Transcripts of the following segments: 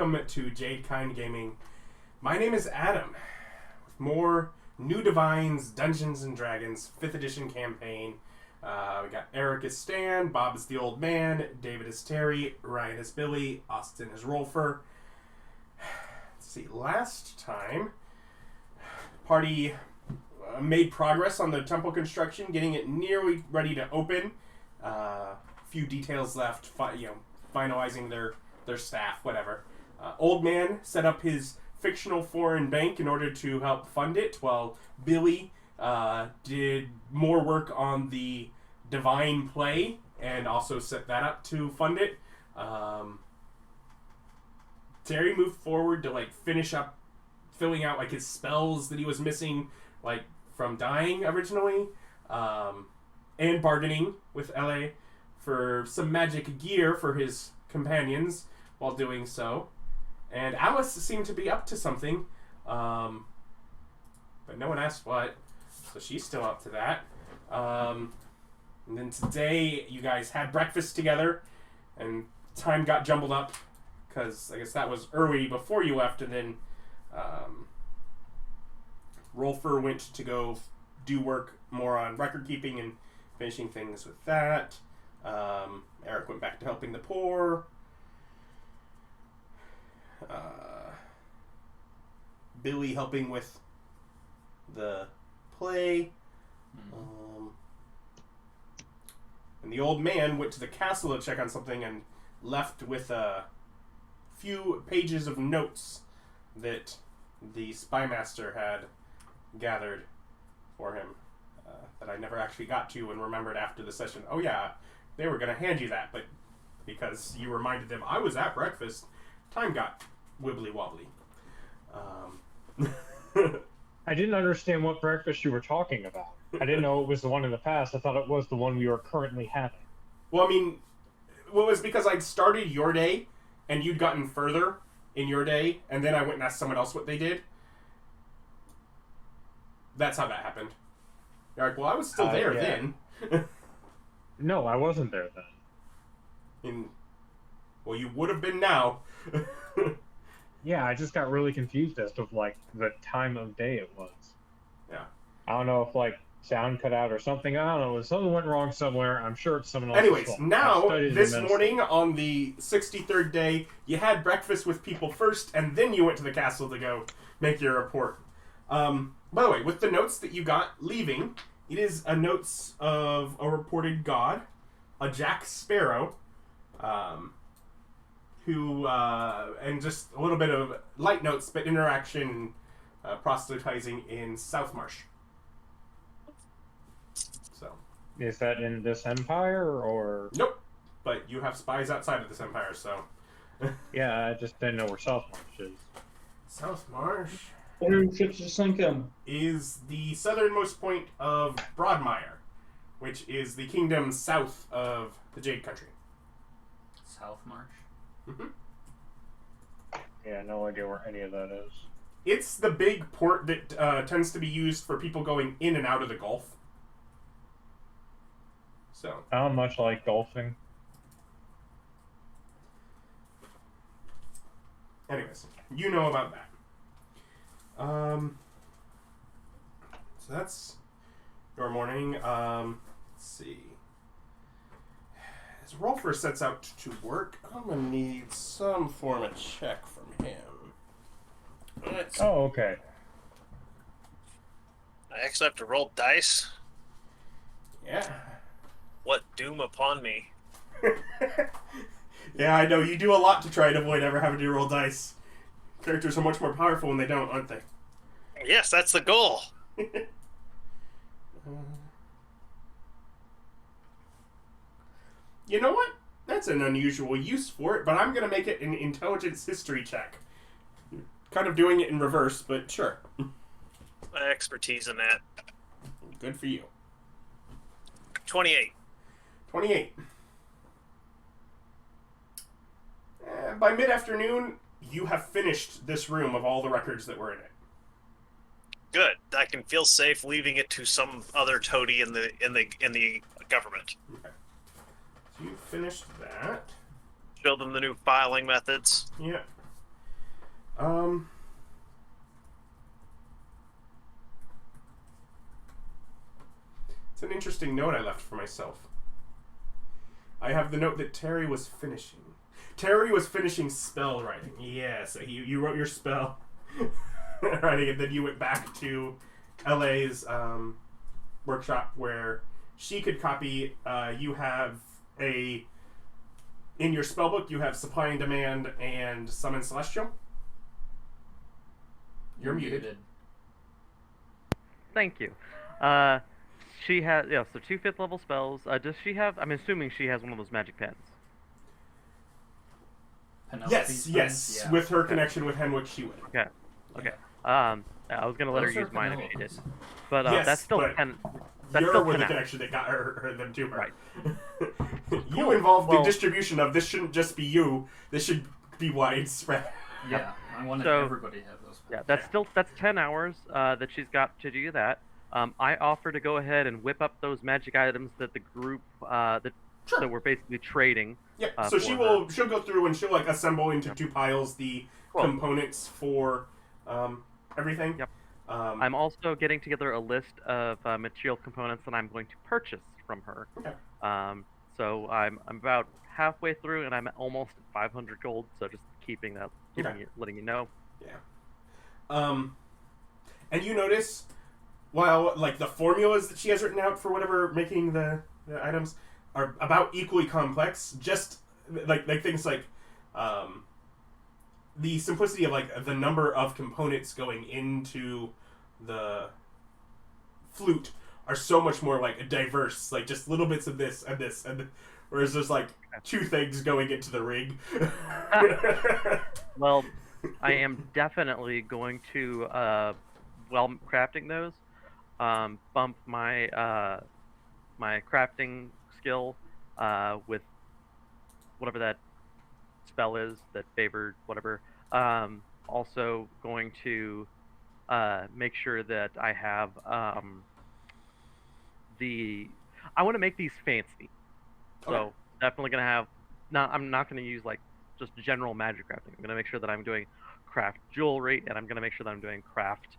welcome to Jade Kind Gaming. My name is Adam. With more New Divines, Dungeons and Dragons, 5th edition campaign. We got Eric as Stan, Bob is the old man, David is Terry, Ryan is Billy, Austin is Rolfur. Let's see, last time, party made progress on the temple construction, getting it nearly ready to open. Few details left, finalizing their staff, whatever. Old man set up his fictional foreign bank in order to help fund it, while Billy did more work on the divine play and also set that up to fund it. Terry moved forward to finish up filling out his spells that he was missing from dying originally, and bargaining with LA for some magic gear for his companions while doing so. And Alice seemed to be up to something, but no one asked what, so she's still up to that. And then today you guys had breakfast together, and time got jumbled up because I guess that was early before you left, and then Rolfur went to go do work more on record keeping and finishing things with that. Eric went back to helping the poor. Billy helping with the play. And the old man went to the castle to check on something and left with a few pages of notes that the spymaster had gathered for him that I never actually got to and remembered after the session. Oh yeah, they were going to hand you that, but because you reminded them I was at breakfast, time got wibbly wobbly. I didn't understand what breakfast you were talking about. I didn't know it was the one in the past. I thought it was the one we were currently having. Well, it was because I'd started your day, and you'd gotten further in your day, and then I went and asked someone else what they did. That's how that happened. You're like, well, I was still there then. No, I wasn't there then. Well, you would have been now. Yeah, I just got really confused as to the time of day it was. Yeah. I don't know if sound cut out or something. I don't know. Something went wrong somewhere. I'm sure it's someone else's Anyways, fault. now, this morning on the 63rd day, you had breakfast with people first, and then you went to the castle to go make your report. By the way, with the notes that you got leaving, it is a notes of a reported god, a Jack Sparrow, who, and just a little bit of light notes, but interaction, proselytizing in Southmarsh. So. Is that in this empire, or? Nope. But you have spies outside of this empire, so. Yeah, I just didn't know where Southmarsh is. Southmarsh is the southernmost point of Broadmire, which is the kingdom south of the Jade Country. Southmarsh? Mm-hmm. Yeah, no idea where any of that is. It's the big port that tends to be used for people going in and out of the Gulf. So. How much like golfing? Anyways, you know about that. So that's your morning. Let's see. As Rolfur sets out to work, I'm gonna need some form of check from him. Oh, okay. I actually have to roll dice. Yeah. What doom upon me. Yeah, I know. You do a lot to try and avoid ever having to roll dice. Characters are much more powerful when they don't, aren't they? Yes, that's the goal. You know what? That's an unusual use for it, but I'm going to make it an intelligence history check. Kind of doing it in reverse, but sure. My expertise in that. Good for you. 28. 28. By mid-afternoon, you have finished this room of all the records that were in it. Good. I can feel safe leaving it to some other toady in the government. Okay. So you finished that. Show them the new filing methods. Yeah. It's an interesting note I left for myself. I have the note that Terry was finishing. Terry was finishing spell writing. Yeah, so you wrote your spell writing, and then you went back to LA's workshop where she could copy. You have in your spellbook, you have Supply and Demand and Summon Celestial. You're muted. Thank you. She has, so 2 5th level spells. Does she have, I'm assuming she has one of those magic pens. Yes, yeah. With her connection with Henwick, she would. Okay. I was going to let her use mine if she did. But yes, that's still 10. That's you're still with 10 the out. connection that got them to her. Right. You involved the distribution of this shouldn't just be you. This should be widespread. Yeah, I wanted everybody to have those. Yeah, that's 10 hours that she's got to do that. I offer to go ahead and whip up those magic items that the group that we're basically trading. Yeah. So she'll go through and she'll assemble into 2 piles the components for everything. Yep. I'm also getting together a list of material components that I'm going to purchase from her. Okay. So I'm about halfway through, and I'm almost at 500 gold. So just keeping that, letting you know. Yeah. And you notice, while the formulas that she has written out for whatever making the items are about equally complex, just things like the simplicity of the number of components going into the flute are so much more diverse, just little bits of this and this and whereas there's 2 things going into the rig. Well, I am definitely going to while crafting those bump my my crafting skill with whatever that spell is that favored whatever. Also going to make sure that I have I want to make these fancy. So Okay. definitely gonna have. I'm not gonna use just general magic crafting. I'm gonna make sure that I'm doing craft jewelry, and I'm gonna make sure that I'm doing craft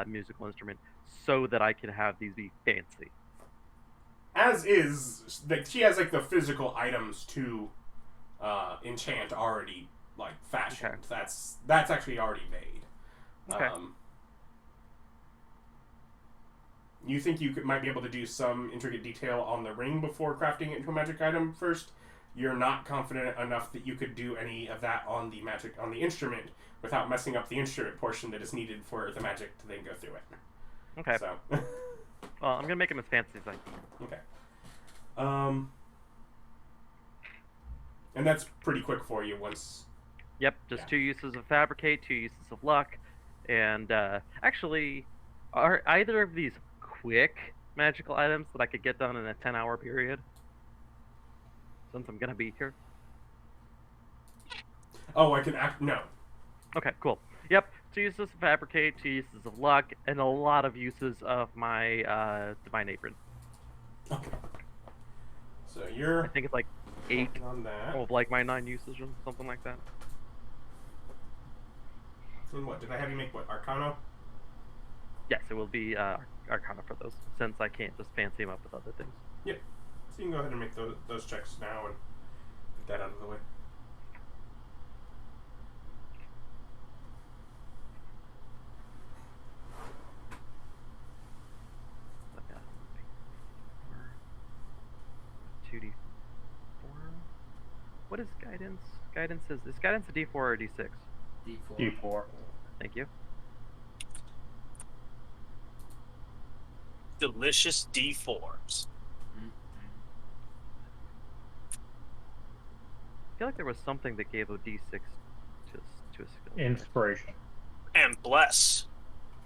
musical instrument, so that I can have these be fancy. As is, she has the physical items to enchant already fashioned. Okay. That's actually already made. Okay. You think you might be able to do some intricate detail on the ring before crafting it into a magic item first? You're not confident enough that you could do any of that on the instrument without messing up the instrument portion that is needed for the magic to then go through it. Okay. So. Well, I'm gonna make them as fancy as I can. Okay. And that's pretty quick for you once. Yep, just 2 uses of fabricate, 2 uses of luck, and actually, are either of these quick magical items that I could get done in a 10-hour period? Since I'm gonna be here. Oh, no. Okay, cool. Yep, 2 uses of fabricate, 2 uses of luck, and a lot of uses of my divine apron. Okay. So you're. I think it's 8 on that. of my 9 uses or something like that. And what did I have you make? What, Arcana? Yes, it will be Arcana for those, since I can't just fancy them up with other things. Yep. So you can go ahead and make those checks now and get that out of the way. Okay. 2d4. What is guidance? Guidance is guidance a d4 or a d6? D4. Thank you. Delicious D4s. I feel like there was something that gave a d6 to a skill. Inspiration. And bless.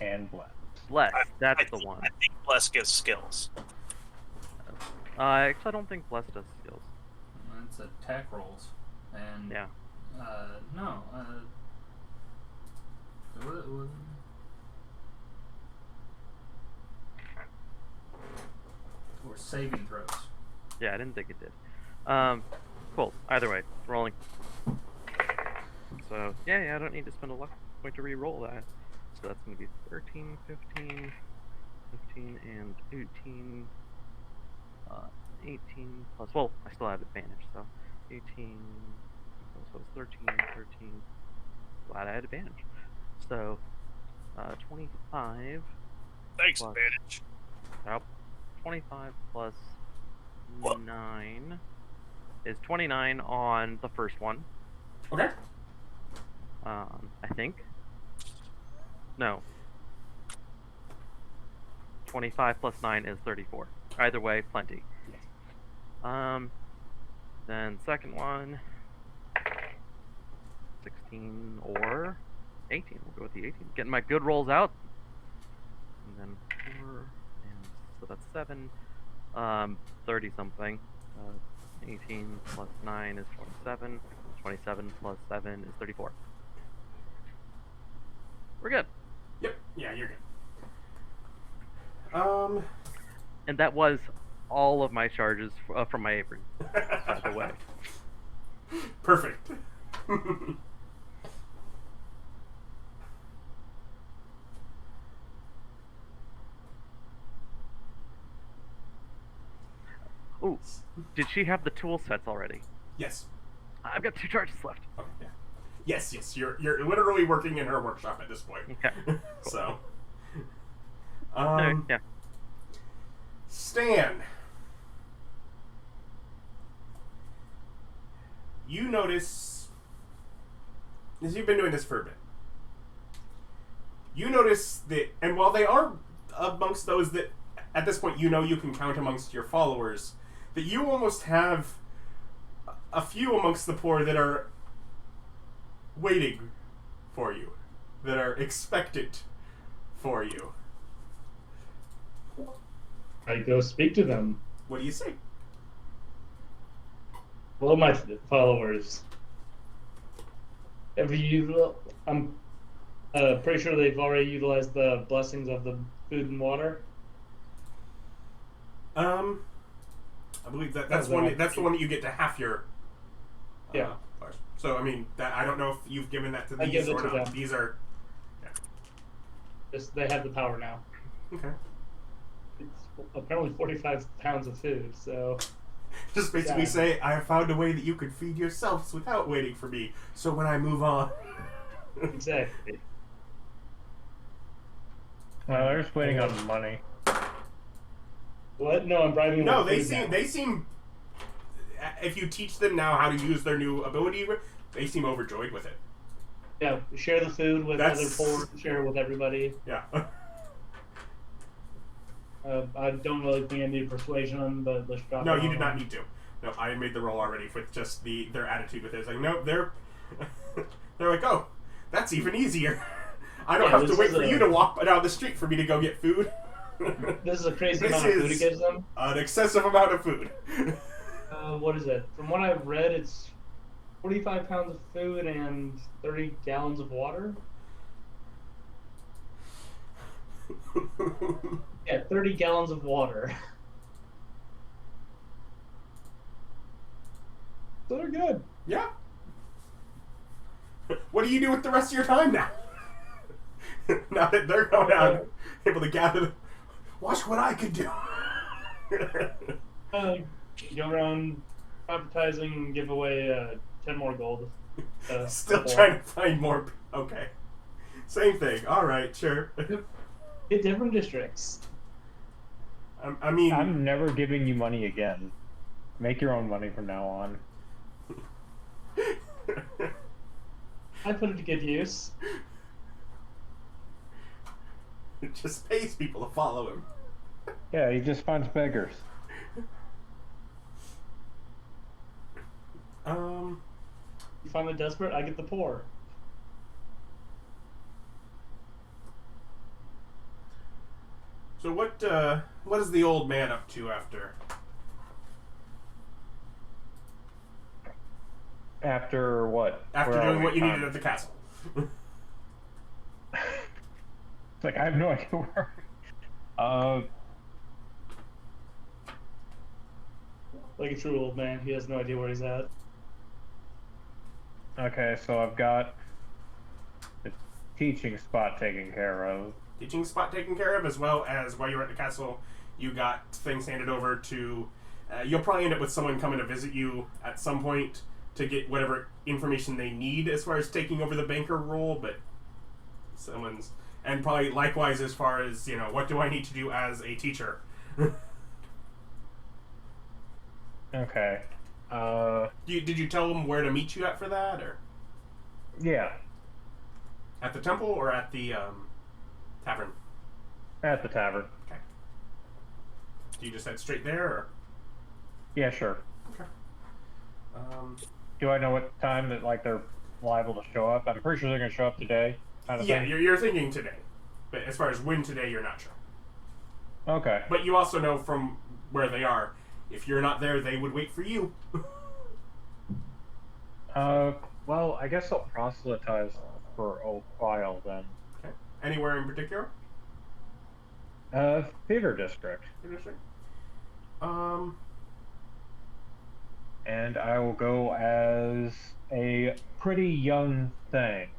And bless. Bless, that's I the think- one. I think bless gives skills. Actually, I don't think bless does skills. It's attack rolls. And Yeah. no. Or saving throws. Yeah, I didn't think it did. Cool. Either way, rolling. So yeah, I don't need to spend a luck. going to re-roll that. So that's going to be 13, 15, 15, and 18. 18 plus, well, I still have advantage, so 18, so it's 13, 13. Glad I had advantage. So, 25. Thanks, plus, advantage. Yep, 25 plus What? 9 is 29 on the first one. Okay. I think. No. 25 plus 9 is 34. Either way, plenty. Then second one, 16 or 18. We'll go with the 18. Getting my good rolls out. And then 4, and so that's 7. 30 something. 18 plus 9 is 27. 27 plus 7 is 34. We're good. Yep. Yeah, you're good. And that was all of my charges from my apron, by the way. Perfect. Ooh, did she have the tool sets already? Yes. I've got 2 charges left. Okay. Yeah. Yes. You're literally working in her workshop at this point. Okay. Cool. So. Yeah. Stan. You notice, as you've been doing this for a bit, you notice that, and while they are amongst those that, at this point, you know you can count amongst your followers, that you almost have a few amongst the poor that are waiting for you, that are expectant for you. I go speak to them. What do you say? Hello, my followers. I'm pretty sure they've already utilized the blessings of the food and water. I believe that's Oh, one. That's the one that you get to half your. Yeah. Bars. So I mean, that I don't know if you've given that to I these give it or to not. them. These are. They have the power now. Okay. It's apparently 45 pounds of food, so Just basically Yeah. say, I have found a way that you could feed yourselves without waiting for me. So when I move on. exactly. They're just waiting on money. What? No, I'm bribing them. No, with they food seem. now. They seem. If you teach them now how to use their new ability, they seem overjoyed with it. Yeah, share the food with That's- other poor, share it with everybody. Yeah. I don't really think I need persuasion on the let's drop No, it you on did not them. need to. No, I made the roll already with just their attitude with it. It's like, no, they're like, oh, that's even easier. I don't Yeah, have to this wait is for a- you to walk down the street for me to go get food. This is a crazy This amount of food is- it gives them. An excessive amount of food. What is it? From what I've read, it's 45 pounds of food and 30 gallons of water. Yeah, 30 gallons of water. So they're good. Yeah. What do you do with the rest of your time now? Now that they're going out, able to gather them. Watch what I can do. Go around advertising and give away 10 more gold. Still more. trying to find more. Okay. Same thing. All right, sure. Get different districts. I mean, I'm never giving you money again. Make your own money from now on. I put it to good use. it just pays people to follow him. Yeah, he just finds beggars. You find the desperate, I get the poor. So what is the old man up to after? After what? After Where are doing we? what you needed at the castle. It's like I have no idea where. Like a true old man, he has no idea where he's at. Okay, so I've got teaching spot taken care of. Teaching spot taken care of, as well as while you're at the castle, you got things handed over to. You'll probably end up with someone coming to visit you at some point to get whatever information they need as far as taking over the banker role, but someone's. And probably likewise as far as, what do I need to do as a teacher? Okay. Did you tell them where to meet you at for that, or Yeah, at the temple or at the tavern? at the tavern. Okay. Do you just head straight there, or? Yeah, sure. Okay. Do I know what time that they're liable to show up? I'm pretty sure they're gonna show up today. Kind of Yeah, thing. you're thinking today, but as far as when today, you're not sure. Okay. But you also know from where they are, if you're not there, they would wait for you. Well, I guess I'll proselytize for a while then. Okay. Anywhere in particular? Theater district. Interesting. And I will go as a pretty young thing.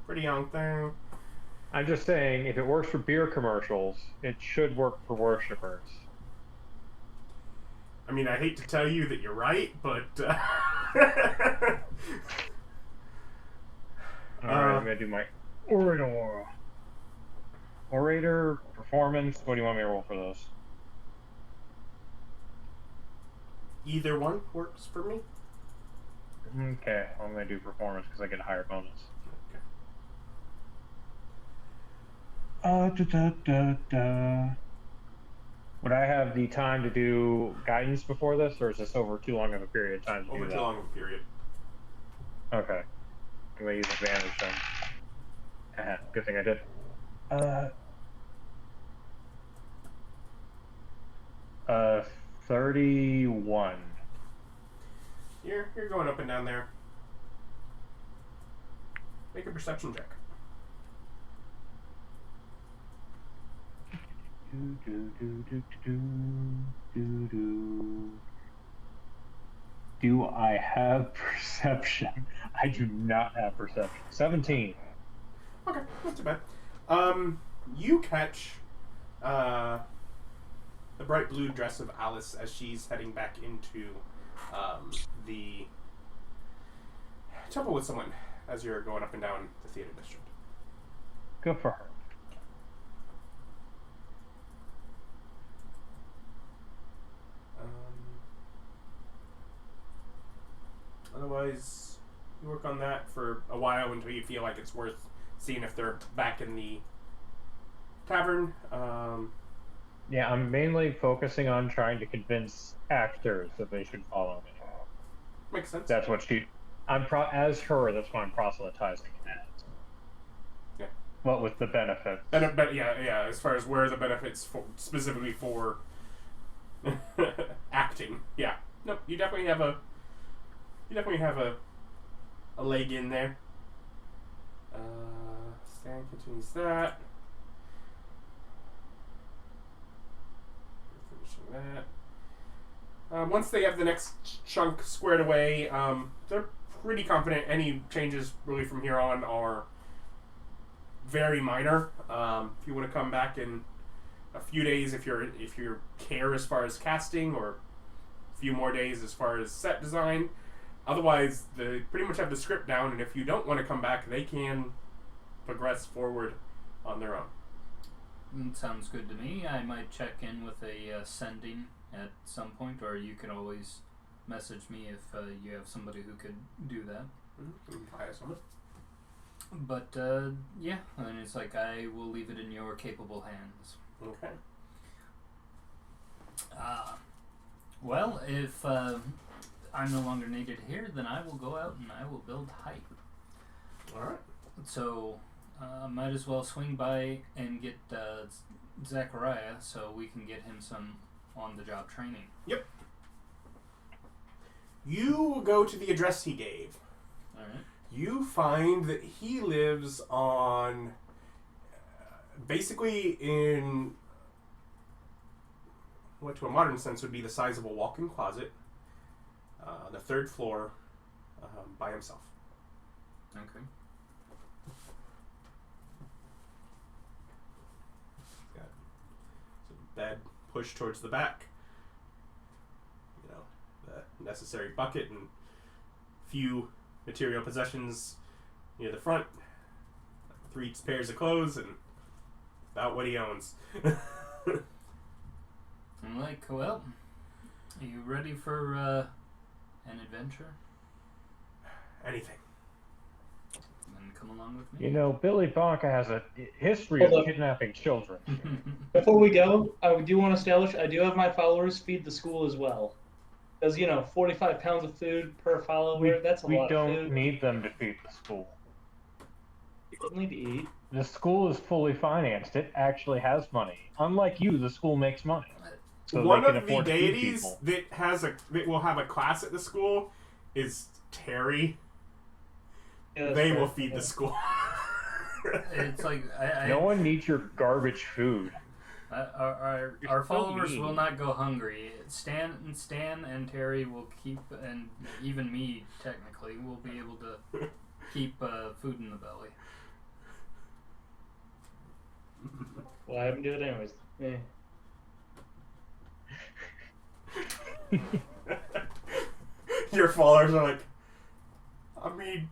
Pretty young thing. I'm just saying, if it works for beer commercials, it should work for worshippers. I mean, I hate to tell you that you're right, but... Alright, I'm gonna do my orator. Orator, performance, what do you want me to roll for those? Either one works for me. Okay, I'm gonna do performance because I get a higher bonus. Would I have the time to do guidance before this, or is this over too long of a period of time to Over do too that? long of a period. Okay. I'm gonna use advantage then. Good thing I did. 31. You're going up and down there. Make a perception check. Do I have perception? I do not have perception. 17. Okay, not too bad. You catch the bright blue dress of Alice as she's heading back into the temple with someone as you're going up and down the theater district. Good for her. Otherwise, you work on that for a while until you feel like it's worth seeing if they're back in the tavern. Yeah, I'm mainly focusing on trying to convince actors that they should follow me. Makes sense. That's what she. As her. That's what I'm proselytizing as. Yeah. What with the benefits? But yeah. As far as where the benefits specifically for acting, yeah. Nope. You definitely have a leg in there. Stan continues that. Finishing that. Once they have the next chunk squared away, they're pretty confident any changes really from here on are very minor. If you want to come back in a few days, if you care as far as casting, or a few more days as far as set design. Otherwise, they pretty much have the script down, and if you don't want to come back, they can progress forward on their own. Sounds good to me. I might check in with a sending at some point, or you can always message me if you have somebody who could do that. Hire someone. But yeah, and it's like I will leave it in your capable hands. Okay. Well, if I'm no longer needed here, then I will go out and I will build height. Alright. So, might as well swing by and get Zachariah so we can get him some on-the-job training. Yep. You go to the address he gave. Alright. You find that he lives on basically in what to a modern sense would be the size of a walk-in closet on the third floor by himself. Okay. bed pushed towards the back. You know, the necessary bucket and few material possessions near the front. 3 pairs of clothes and about what he owns. I'm like, well, are you ready for an adventure? Anything. Then come along with me. You know, Billy Bonka has a history Hold of up. kidnapping children. Before we go, I do want to establish I do have my followers feed the school as well. Because, 45 pounds of food per follower, that's a We lot of don't food. need them to feed the school. People need to eat. The school is fully financed. It actually has money. Unlike you, the school makes money. So One they can of the afford to feed deities people. that will have a class at the school is Terry. Yeah, that's They fair. will feed the school. It's like No one needs your garbage food. our You're so followers mean. will not go hungry. Stan and Terry will keep, and even me technically will be able to keep food in the belly. Well, I haven't do it anyways. Eh. Your followers are like, I mean,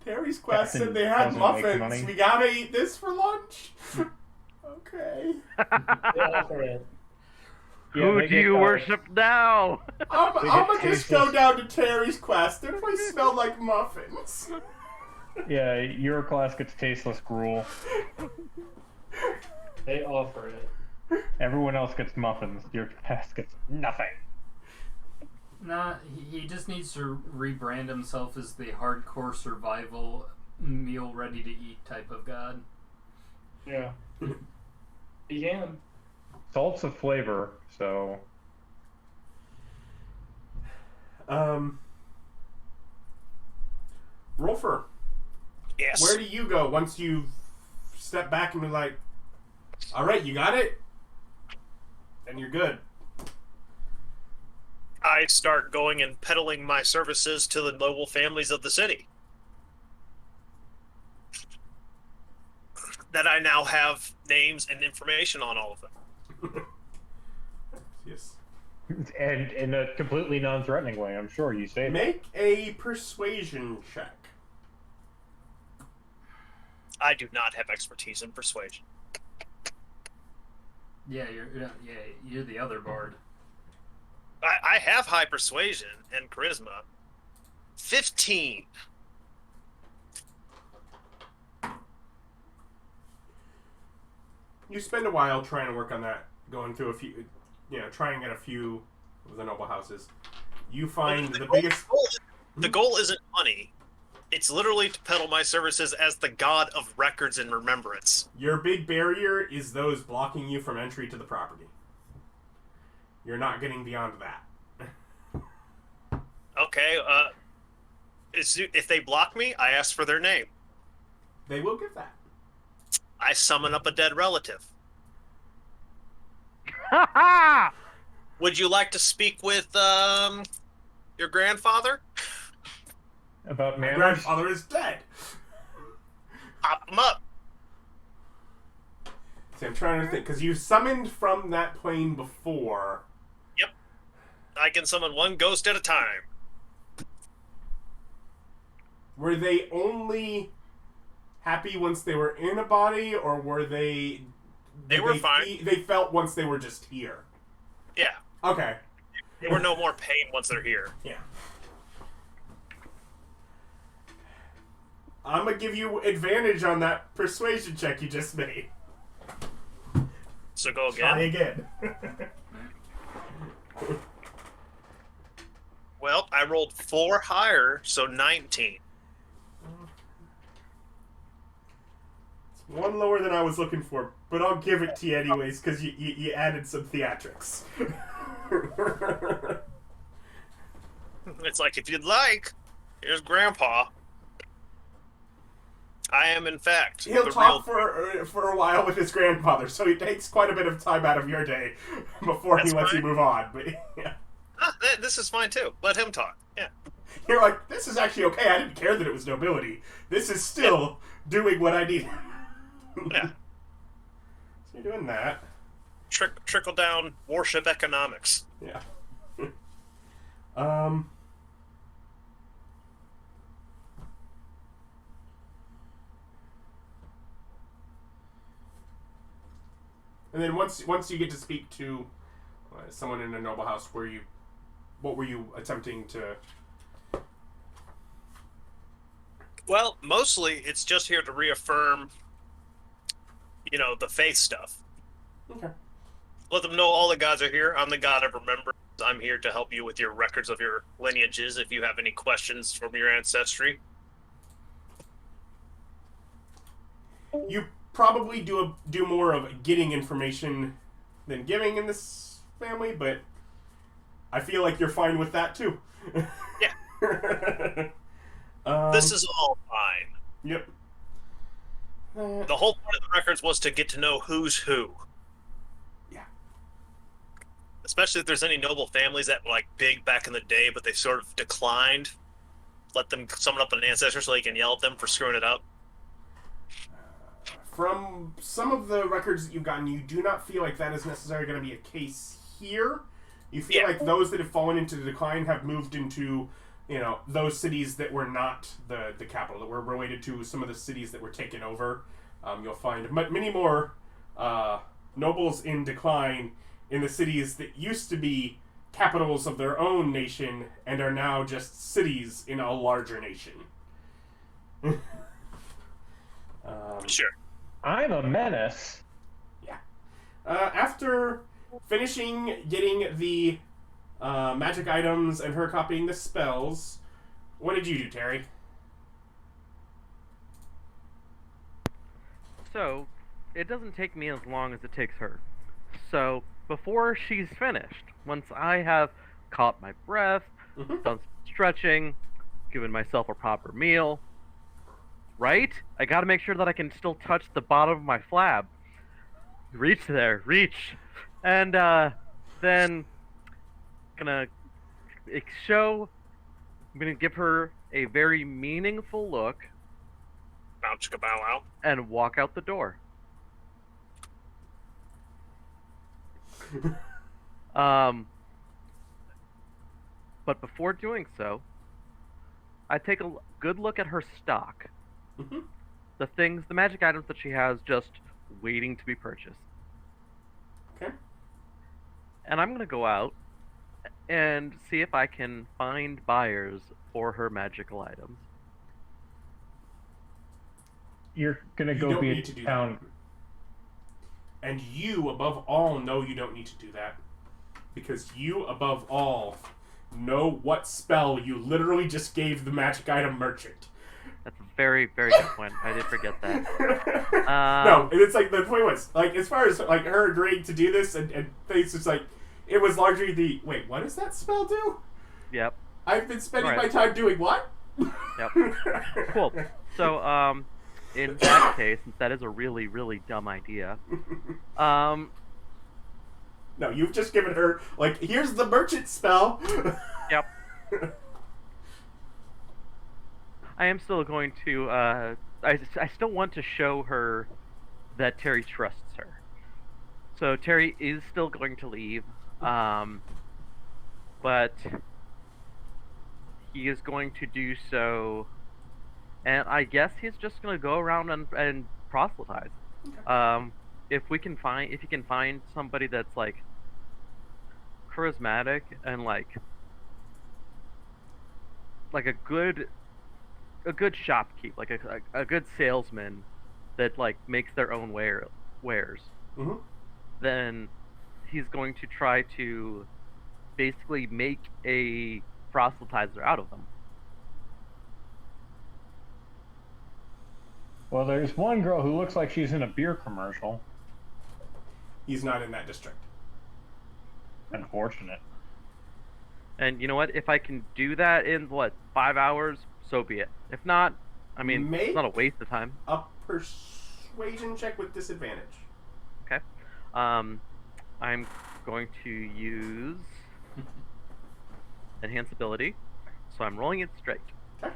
Terry's quest Captain said they had doesn't make money. muffins. We gotta eat this for lunch? Okay. Yeah, all for it. Yeah, Who they do you get, worship now? I'm They gonna get just go tasteless. down to Terry's quest. If we smell like muffins. Yeah, your class gets tasteless gruel. They offer it. Everyone else gets muffins. Your class gets nothing. Nah, he just needs to rebrand himself as the hardcore survival, meal ready to eat type of god. Yeah. You can. Salt's a flavor, so Rolfur, Yes. where do you go once you step back and be like, alright, you got it? Then you're good. I start going and peddling my services to the noble families of the city. That I now have names and information on all of them. Yes. and in a completely non-threatening way, I'm sure you say that. Make a persuasion check. I do not have expertise in persuasion. Yeah, you're the other bard. I have high persuasion and charisma. 15. You spend a while trying to work on that, going through a few, trying at a few of the noble houses. You find the biggest... The goal isn't money. It's literally to peddle my services as the god of records and remembrance. Your big barrier is those blocking you from entry to the property. You're not getting beyond that. Okay, if they block me, I ask for their name. They will give that. I summon up a dead relative. Ha ha! Would you like to speak with your grandfather? About My manners? grandfather is dead. Pop him up. See, I'm trying to think, because you summoned from that plane before. I can summon one ghost at a time. Were they only happy once they were in a body, or were they... They were fine. They felt once they were just here. Yeah. Okay. They were no more pain once they're here. Yeah. I'm gonna give you advantage on that persuasion check you just made. So go Try again. again. Well, I rolled 4 higher, so 19. It's one lower than I was looking for, but I'll give it to you anyways, because you added some theatrics. It's like, if you'd like, here's Grandpa. I am, in fact, He'll the talk real... for a while with his grandfather, so he takes quite a bit of time out of your day before That's he lets you fine. move on. But yeah. This is fine, too. Let him talk. Yeah. You're like, this is actually okay. I didn't care that it was nobility. This is still doing what I need. Yeah. So you're doing that. trickle down warship economics. Yeah. And then once you get to speak to someone in a noble house, what were you attempting to? Well, mostly it's just here to reaffirm, the faith stuff. Okay. Let them know all the gods are here. I'm the god of remembrance. I'm here to help you with your records of your lineages if you have any questions from your ancestry. You probably do more of getting information than giving in this family, but I feel like you're fine with that too. Yeah. This is all fine. Yep. The whole point of the records was to get to know who's who. Yeah. Especially if there's any noble families that were like big back in the day, but they sort of declined. Let them summon up an ancestor so they can yell at them for screwing it up. From some of the records that you've gotten, you do not feel like that is necessarily going to be a case here. You feel like those that have fallen into the decline have moved into, those cities that were not the capital, that were related to some of the cities that were taken over. You'll find many more nobles in decline in the cities that used to be capitals of their own nation and are now just cities in a larger nation. Sure. I'm a menace. Yeah. After finishing getting the magic items and her copying the spells, what did you do, Terry? So, it doesn't take me as long as it takes her. So, before she's finished, once I have caught my breath, done some stretching, given myself a proper meal, right? I gotta make sure that I can still touch the bottom of my flab. Reach there, reach. And, then, I'm gonna give her a very meaningful look Bow chicka bow wow. and walk out the door. But before doing so, I take a good look at her stock. The magic items that she has just waiting to be purchased. Okay. And I'm gonna go out and see if I can find buyers for her magical items. You're gonna You go don't be need to do a town. that. And you, above all, know you don't need to do that. Because you, above all, know what spell you literally just gave the magic item merchant. That's a very, very good point. I did forget that. No, it's like, the point was, like, as far as, like, her agreeing to do this, and things, it's like, it was largely the, wait, what does that spell do? Yep. I've been spending Right. my time doing what? Yep. Cool. So, in that case, since that is a really, really dumb idea, No, you've just given her, like, here's the merchant spell. Yep. I am still going to, I still want to show her that Terry trusts her. So Terry is still going to leave, but he is going to do so, and I guess he's just going to go around and proselytize. Okay. If you can find somebody that's, like, charismatic and like a good shopkeep, like a good salesman that, like, makes their own wares, then he's going to try to basically make a proselytizer out of them. Well, there's one girl who looks like she's in a beer commercial. He's not in that district. Unfortunate. And you know what? If I can do that in, 5 hours, so be it. If not, I mean, Make it's not a waste of time. a persuasion check with disadvantage. Okay. I'm going to use enhance ability, so I'm rolling it straight. Okay.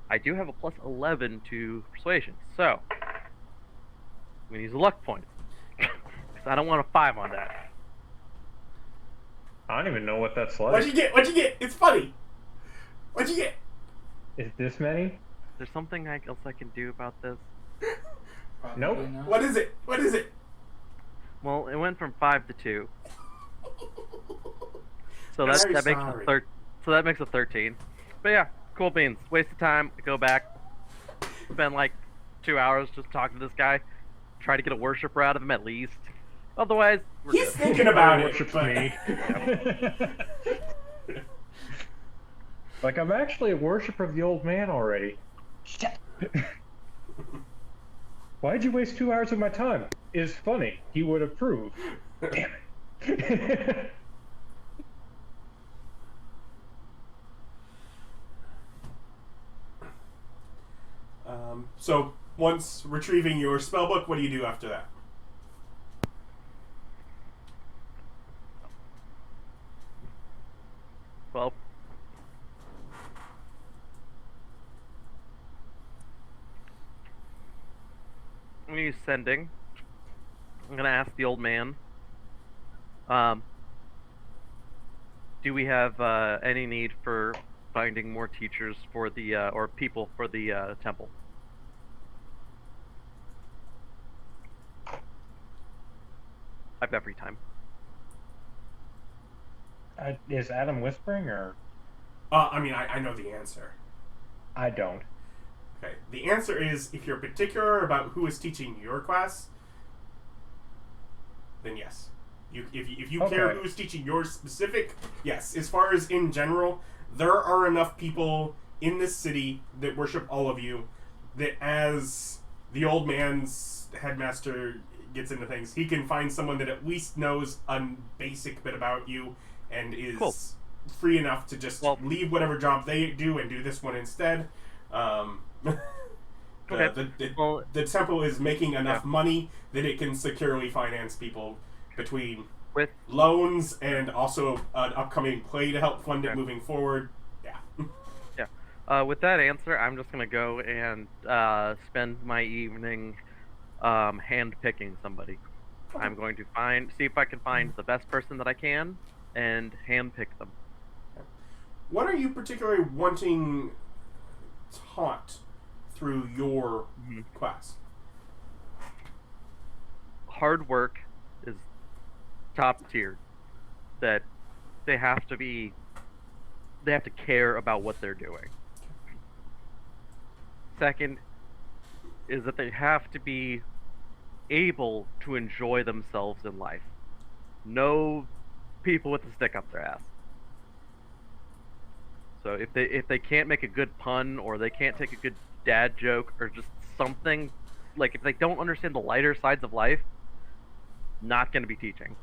I do have a plus 11 to persuasion, so I'm going to use a luck point. If I don't want a 5 on that. I don't even know what that's like. What'd you get? What'd you get? It's funny. What'd you get? Is this many? There's something else I can do about this. Probably Nope. not. What is it? What is it? Well, it went from 5 to 2. So I'm very that makes sorry. so that makes a 13. But yeah, cool beans. Waste of time. Go back. Spend like 2 hours just talking to this guy. Try to get a worshiper out of him at least. Otherwise, we're He's good. thinking about it. Worships But... me. Like, I'm actually a worshiper of the old man already. Why'd you waste 2 hours of my time? It's funny. He would approve. Damn it. So once retrieving your spellbook, what do you do after that? Well, I'm gonna use sending. I'm gonna ask the old man. Do we have any need for finding more teachers for the or people for the temple? I've got free time. Is Adam whispering, or I mean, I know the answer. I don't? Okay. The answer is if you're particular about who is teaching your class, then yes. If you care Okay. who's teaching your specific, yes. As far as in general, there are enough people in this city that worship all of you that as the old man's headmaster gets into things, he can find someone that at least knows a basic bit about you and is Cool. free enough to just leave whatever job they do and do this one instead. Okay. Well, the temple is making enough money that it can securely finance people between with loans and also an upcoming play to help fund it Okay. moving forward. Yeah. with that answer, I'm just gonna go and spend my evening hand picking somebody. I'm going to see if I can find the best person that I can and hand pick them. What are you particularly wanting taught through your class? Hard work is top tier. That they have to care about what they're doing. Second is that they have to be able to enjoy themselves in life. No people with a stick up their ass. So if they can't make a good pun or they can't take a good dad joke or just something, like if they don't understand the lighter sides of life, not going to be teaching.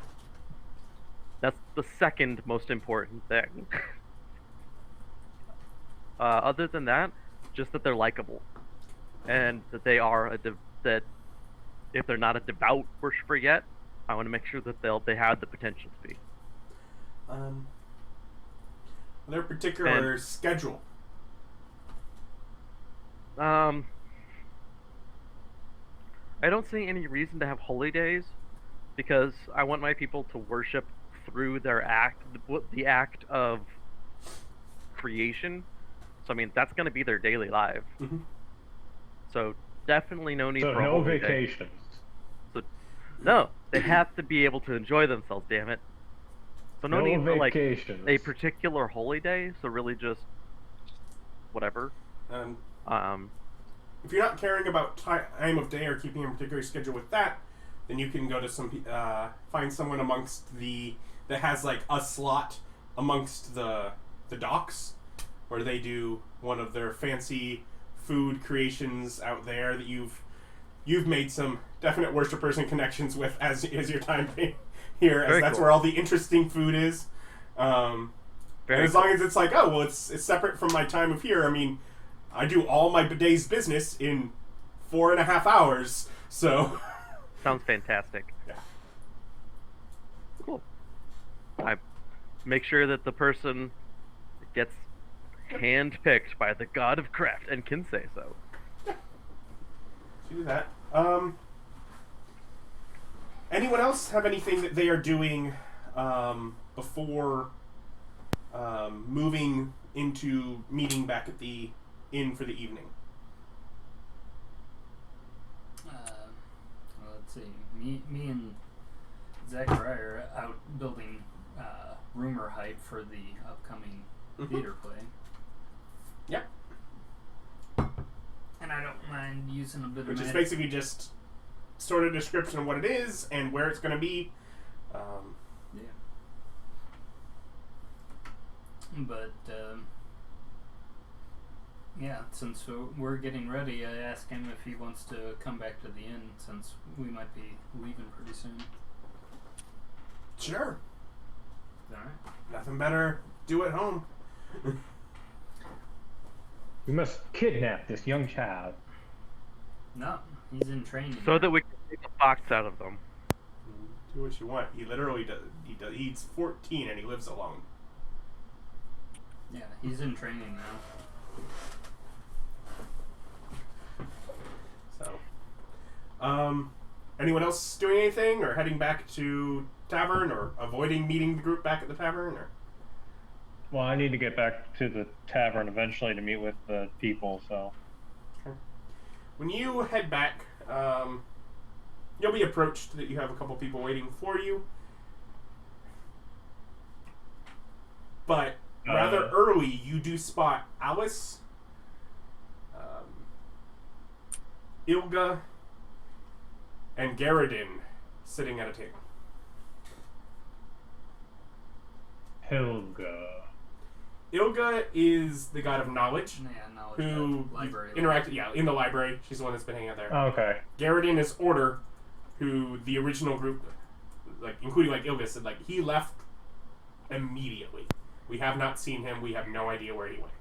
That's the second most important thing. Other than that, just that they're likable, and that they are that if they're not a devout worshiper yet, I want to make sure that they have the potential to be. Their particular schedule. I don't see any reason to have holy days, because I want my people to worship through their the act of creation. So I mean, that's going to be their daily life. Mm-hmm. So definitely no need So for a no holy day. vacations. No, they have to be able to enjoy themselves. Damn it. So no need for like vacations. a particular holy day. So really just whatever. If you're not caring about time of day or keeping a particular schedule with that, then you can go to find someone amongst that has like a slot amongst the docks, where they do one of their fancy food creations out there that you've made some definite worshipers and connections with as your time here, as Very that's cool. where all the interesting food is. And as long as it's like, oh well, it's separate from my time of here. I mean, I do all my day's business in 4.5 hours, so Sounds fantastic. yeah. Cool. I make sure that the person gets hand-picked by the god of craft and can say so. Do that. Anyone else have anything that they are doing before moving into meeting back at the inn for the evening? Well, let's see. Me and Zachariah are out building rumor hype for the upcoming theater play. Yep. And I don't mind using a bit Which of is basically just sort of description of what it is and where it's going to be. Yeah. But, yeah, since we're getting ready, I asked him if he wants to come back to the inn since we might be leaving pretty soon. Sure. Alright. Nothing better. Do at home. We must kidnap this young child. No, he's in training. So that we can take the fox out of them. Do what you want. He literally does. He's 14 and he lives alone. Yeah, he's in training now. So, anyone else doing anything or heading back to tavern or avoiding meeting the group back at the tavern? Or Well, I need to get back to the tavern eventually to meet with the people, so... when you head back, you'll be approached that you have a couple people waiting for you. But rather early, you do spot Alice, Ilga, and Garadain sitting at a table. Helga. Ilga is the god of knowledge, Yeah, knowledge who library. interacted, in the library. She's the one that's been hanging out there. Okay. Garadain is Order, who the original group, including Ilga, said he left immediately. We have not seen him. We have no idea where he went.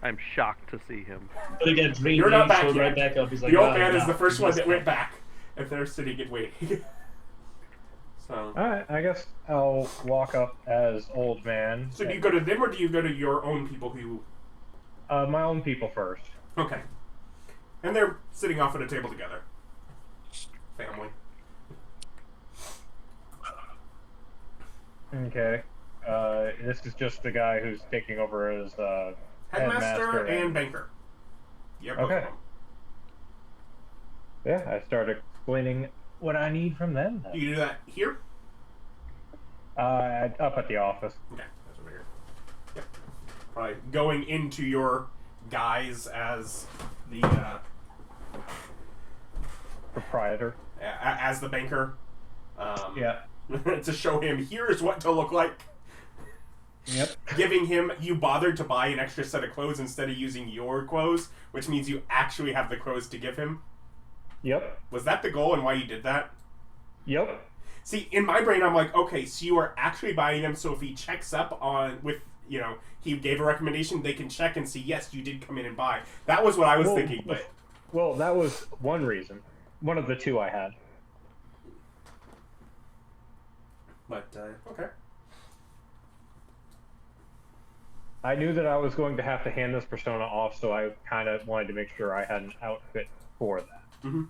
I'm shocked to see him. But again, dream You're not back showed yet. right back up. He's like, The old "Oh, man is no, the first he one messed that went up." back, if they're sitting and waiting. So Alright, I guess I'll walk up as old man. do you go to them or do you go to your own people who... My own people first. Okay. And they're sitting off at a table together. Family. Okay. This is just the guy who's taking over as Headmaster and banker. Yep. both of Okay. them. Yeah, I start explaining what I need from them. Do you do that here? Up at the office. Okay, that's over here. Yep. Probably going into your guise as the Proprietor. as the banker. Yeah. To show him here's what to look like. Yep. Giving him, you bothered to buy an extra set of clothes instead of using your clothes, which means you actually have the clothes to give him. Yep. Was that the goal and why you did that? Yep. See, in my brain, I'm like, okay, so you are actually buying them, so if he checks up on, he gave a recommendation, they can check and see, yes, you did come in and buy. That was what I was thinking, but... Well, that was one reason. One of the two I had. But, okay. I knew that I was going to have to hand this persona off, so I kind of wanted to make sure I had an outfit for that. Mm-hmm.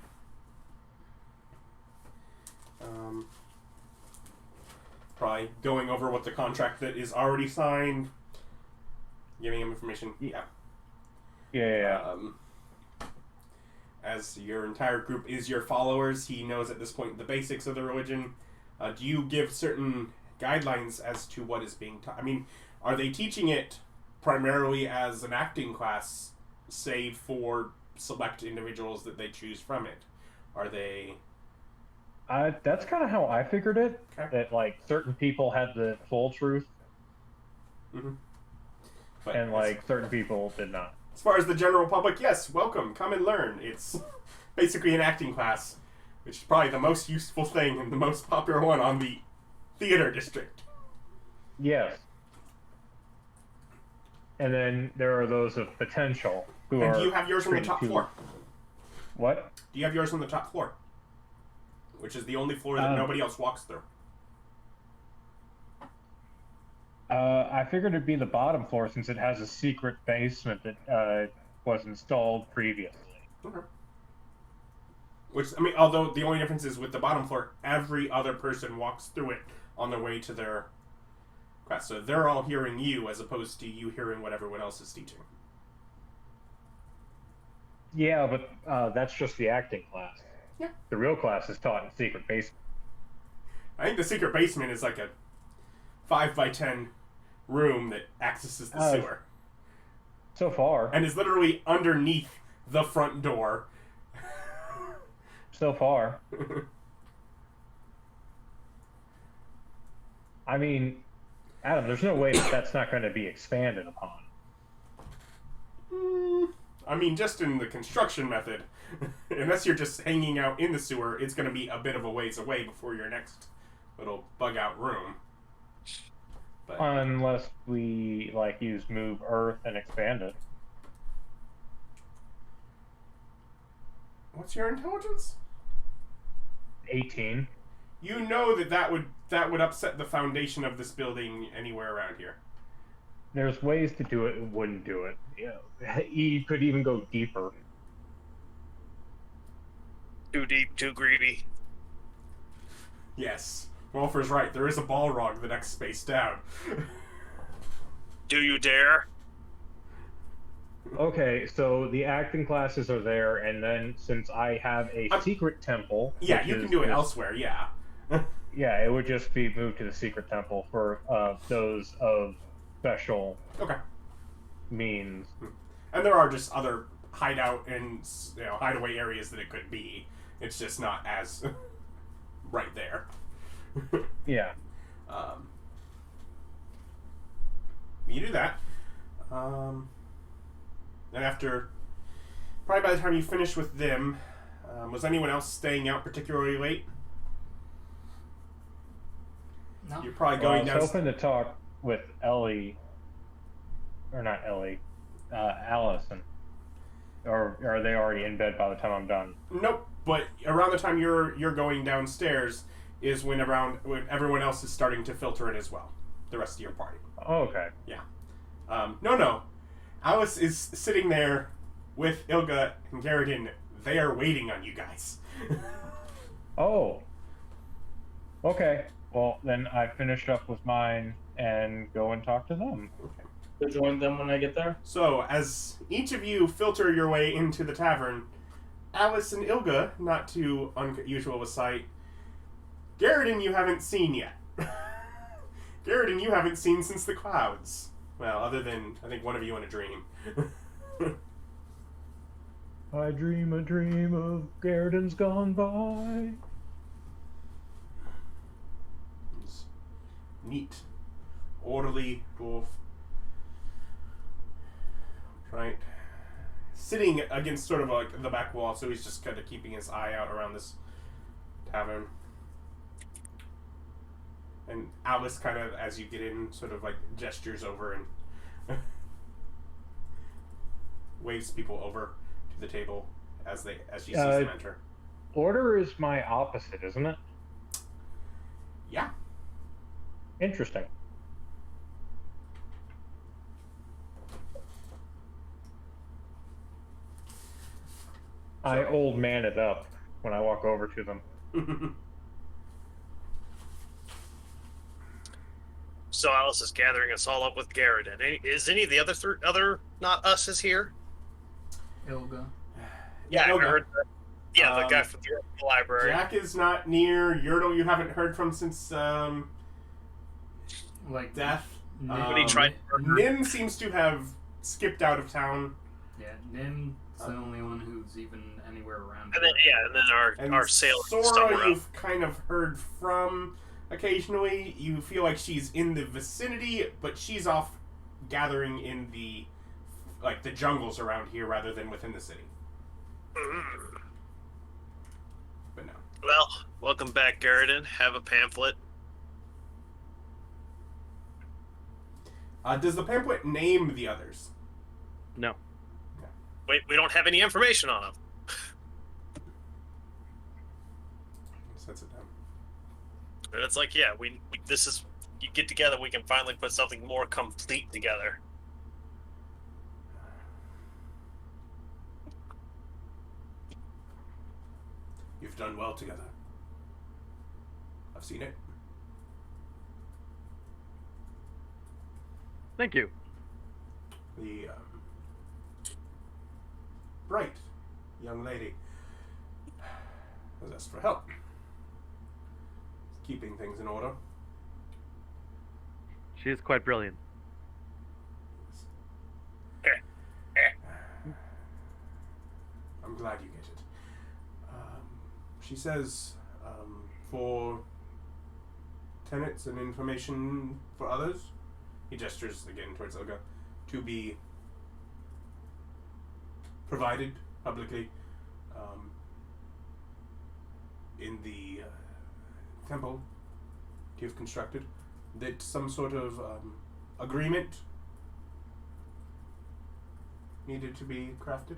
Probably going over what the contract that is already signed, giving him information. Yeah. Yeah. As your entire group is your followers, he knows at this point the basics of the religion. Do you give certain guidelines as to what is being taught? I mean, are they teaching it primarily as an acting class, save for select individuals that they choose from it? Are they... That's kind of how I figured it. Okay. That, certain people had the full truth, Mm-hmm. But and, certain people did not. as far as the general public, yes, welcome, come and learn. It's basically an acting class, which is probably the most useful thing and the most popular one on the theater district. Yes. And then there are those of potential who And are... do you have yours on the treated top to- floor? What? Do you have yours on the top floor? Which is the only floor that nobody else walks through. I figured it'd be the bottom floor since it has a secret basement that was installed previously. Okay. Which, I mean, although the only difference is with the bottom floor, every other person walks through it on their way to their class. So they're all hearing you as opposed to you hearing what everyone else is teaching. Yeah, but that's just the acting class. Yeah. The real class is taught in secret basement. I think the secret basement is like a 5x10 room that accesses the sewer. So far. And is literally underneath the front door. So far. I mean, Adam, there's no way that that's not going to be expanded upon. I mean, just in the construction method, unless you're just hanging out in the sewer, it's going to be a bit of a ways away before your next little bug-out room. But, unless we, like, use Move Earth and expand it. what's your intelligence? 18. You know that would upset the foundation of this building anywhere around here. There's ways to do it and wouldn't do it. You could even go deeper. Too deep, too greedy. Yes. Rolfur's right. There is a Balrog the next space down. Do you dare? Okay, so the acting classes are there, and then since I have a secret temple... Yeah, you can do it elsewhere, yeah. Yeah, it would just be moved to the secret temple for those of special means. And there are just other hideout and hideaway areas that it could be. It's just not as right there. Yeah. You do that. And after, probably by the time you finish with them, was anyone else staying out particularly late? No. You're probably going I down. was hoping to talk with Ellie, or not Ellie, Allison. Or are they already in bed by the time I'm done? Nope. But around the time you're going downstairs is when everyone else is starting to filter in as well. The rest of your party. Oh, okay. Yeah. No. Alice is sitting there with Ilga and Garadain. They are waiting on you guys. Oh. Okay. Well, then I finish up with mine and go and talk to them. Okay. To join them when I get there. So, as each of you filter your way into the tavern, Alice and Ilga, not too unusual a sight, Garadain you haven't seen yet. Garadain you haven't seen since the clouds. Well, other than, I think, one of you in a dream. I dream a dream of Garadain's gone by. He's neat, orderly dwarf. Right. Sitting against sort of like the back wall, so he's just kind of keeping his eye out around this tavern. And Alice kind of, as you get in, sort of like gestures over and waves people over to the table as she sees them enter. Order is my opposite, isn't it? Yeah. Interesting. I old man it up when I walk over to them. So Alice is gathering us all up with Garadain. Is any of the other not us is here? Ilga. Yeah, I Ilga. heard that. Yeah, the guy from the library. Jack is not near. Yurtle you haven't heard from since Like death. When he tried to murder. Nim seems to have skipped out of town. Yeah, Nim's the only one who's even anywhere around. And then our sailor Sora somewhere you've else. kind of heard from occasionally. You feel like she's in the vicinity, but she's off gathering in the jungles around here rather than within the city. But no. Well, welcome back, Garadain. Have a pamphlet. Does the pamphlet name the others? No. Wait, we don't have any information on them. Sets it down. And it's like, yeah, we this is, you get together, we can finally put something more complete together. We've done well together. I've seen it. Thank you. The bright young lady has asked for help. Keeping things in order. She is quite brilliant. I'm glad you get it. She says, for tenants and information for others, he gestures again towards Ilga, to be provided publicly in the temple you've constructed, that some sort of agreement needed to be crafted.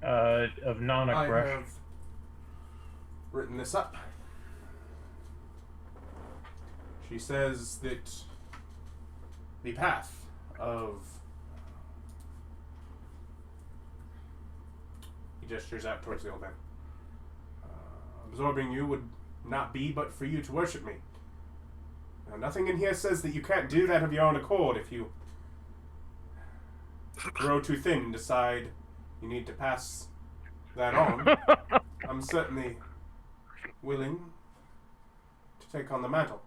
Of I non-aggression. have written this up. She says that the path of... He gestures out towards the old man. Absorbing you would not be but for you to worship me. Now, nothing in here says that you can't do that of your own accord if you grow too thin and decide you need to pass that on. I'm certainly willing to take on the mantle.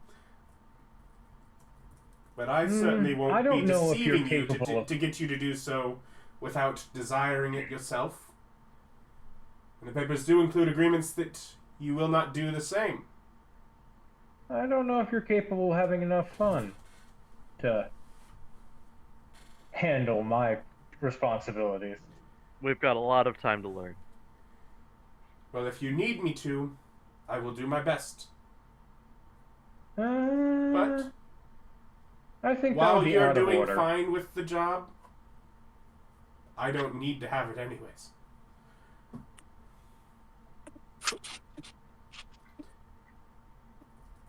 But I certainly I won't don't be know if you're deceiving you capable of- to get you to do so without desiring it yourself. And the papers do include agreements that you will not do the same. I don't know if you're capable of having enough fun to handle my responsibilities. We've got a lot of time to learn. Well, if you need me to, I will do my best. But I think that while would be you're out of doing order. fine with the job, I don't need to have it anyways.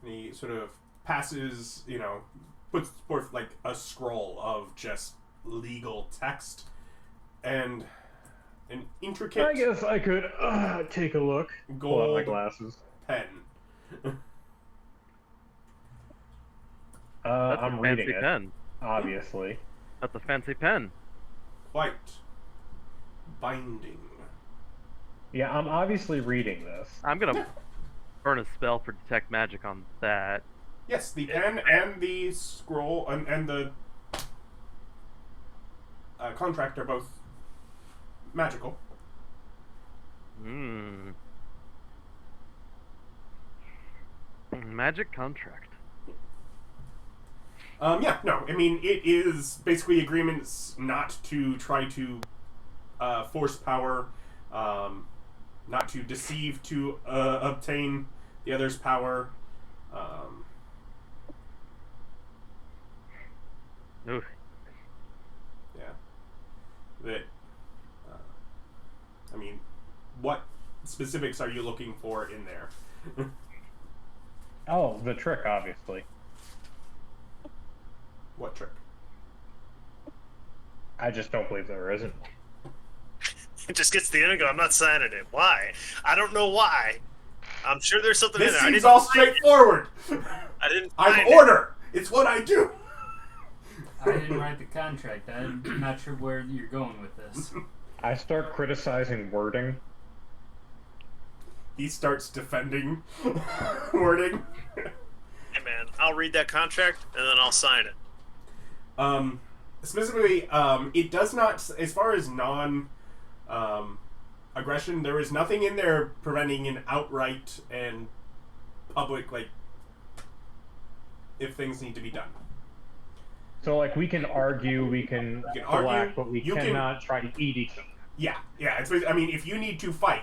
And he sort of passes, puts forth like a scroll of just legal text and an intricate I guess I could take a look. Pull out my gold glasses. pen. That's I'm a reading fancy it, pen. obviously. That's a fancy pen. Quite binding. Yeah, I'm obviously reading this. I'm gonna burn a spell for detect magic on that. Yes, the pen and the scroll and the contract are both magical. Magic contract. It is basically agreements not to try to force power, not to deceive to obtain the other's power. Ooh. Yeah. That. What specifics are you looking for in there? Oh, the trick, obviously. What trick? I just don't believe there isn't. It just gets to the end and go, I'm not signing it. Why? I don't know why. I'm sure there's something in This there. seems all straightforward. I didn't I'm find it. order. It's what I do. I didn't write the contract. I'm not sure where you're going with this. I start criticizing wording. He starts defending wording. Hey man, I'll read that contract and then I'll sign it. Specifically, it does not, as far as aggression, there is nothing in there preventing an outright and public, if things need to be done. So, we can argue, we can argue, but we you can- cannot try to eat each other. Yeah. If you need to fight,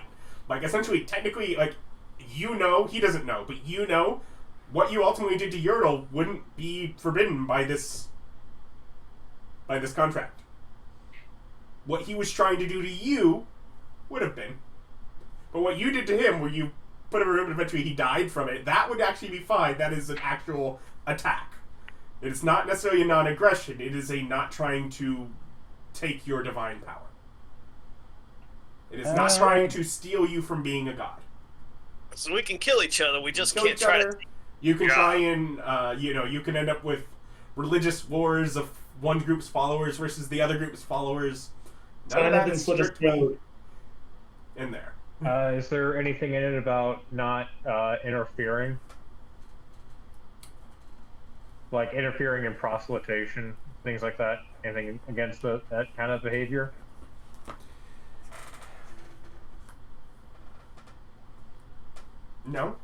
essentially, technically, he doesn't know, but what you ultimately did to Yertle wouldn't be forbidden by this contract. What he was trying to do to you would have been. But what you did to him, where you put him in a room and eventually he died from it, that would actually be fine. That is an actual attack. It's not necessarily a non-aggression. It is a not trying to take your divine power. It is not trying to steal you from being a god. So we can kill each other. We just Kill can't each try other. to. You can Yeah. try and you can end up with religious wars of one group's followers versus the other group's followers. None of that is strictly in there. Is there anything in it about not interfering? Like interfering in proselytation, things like that? Anything against that kind of behavior? No?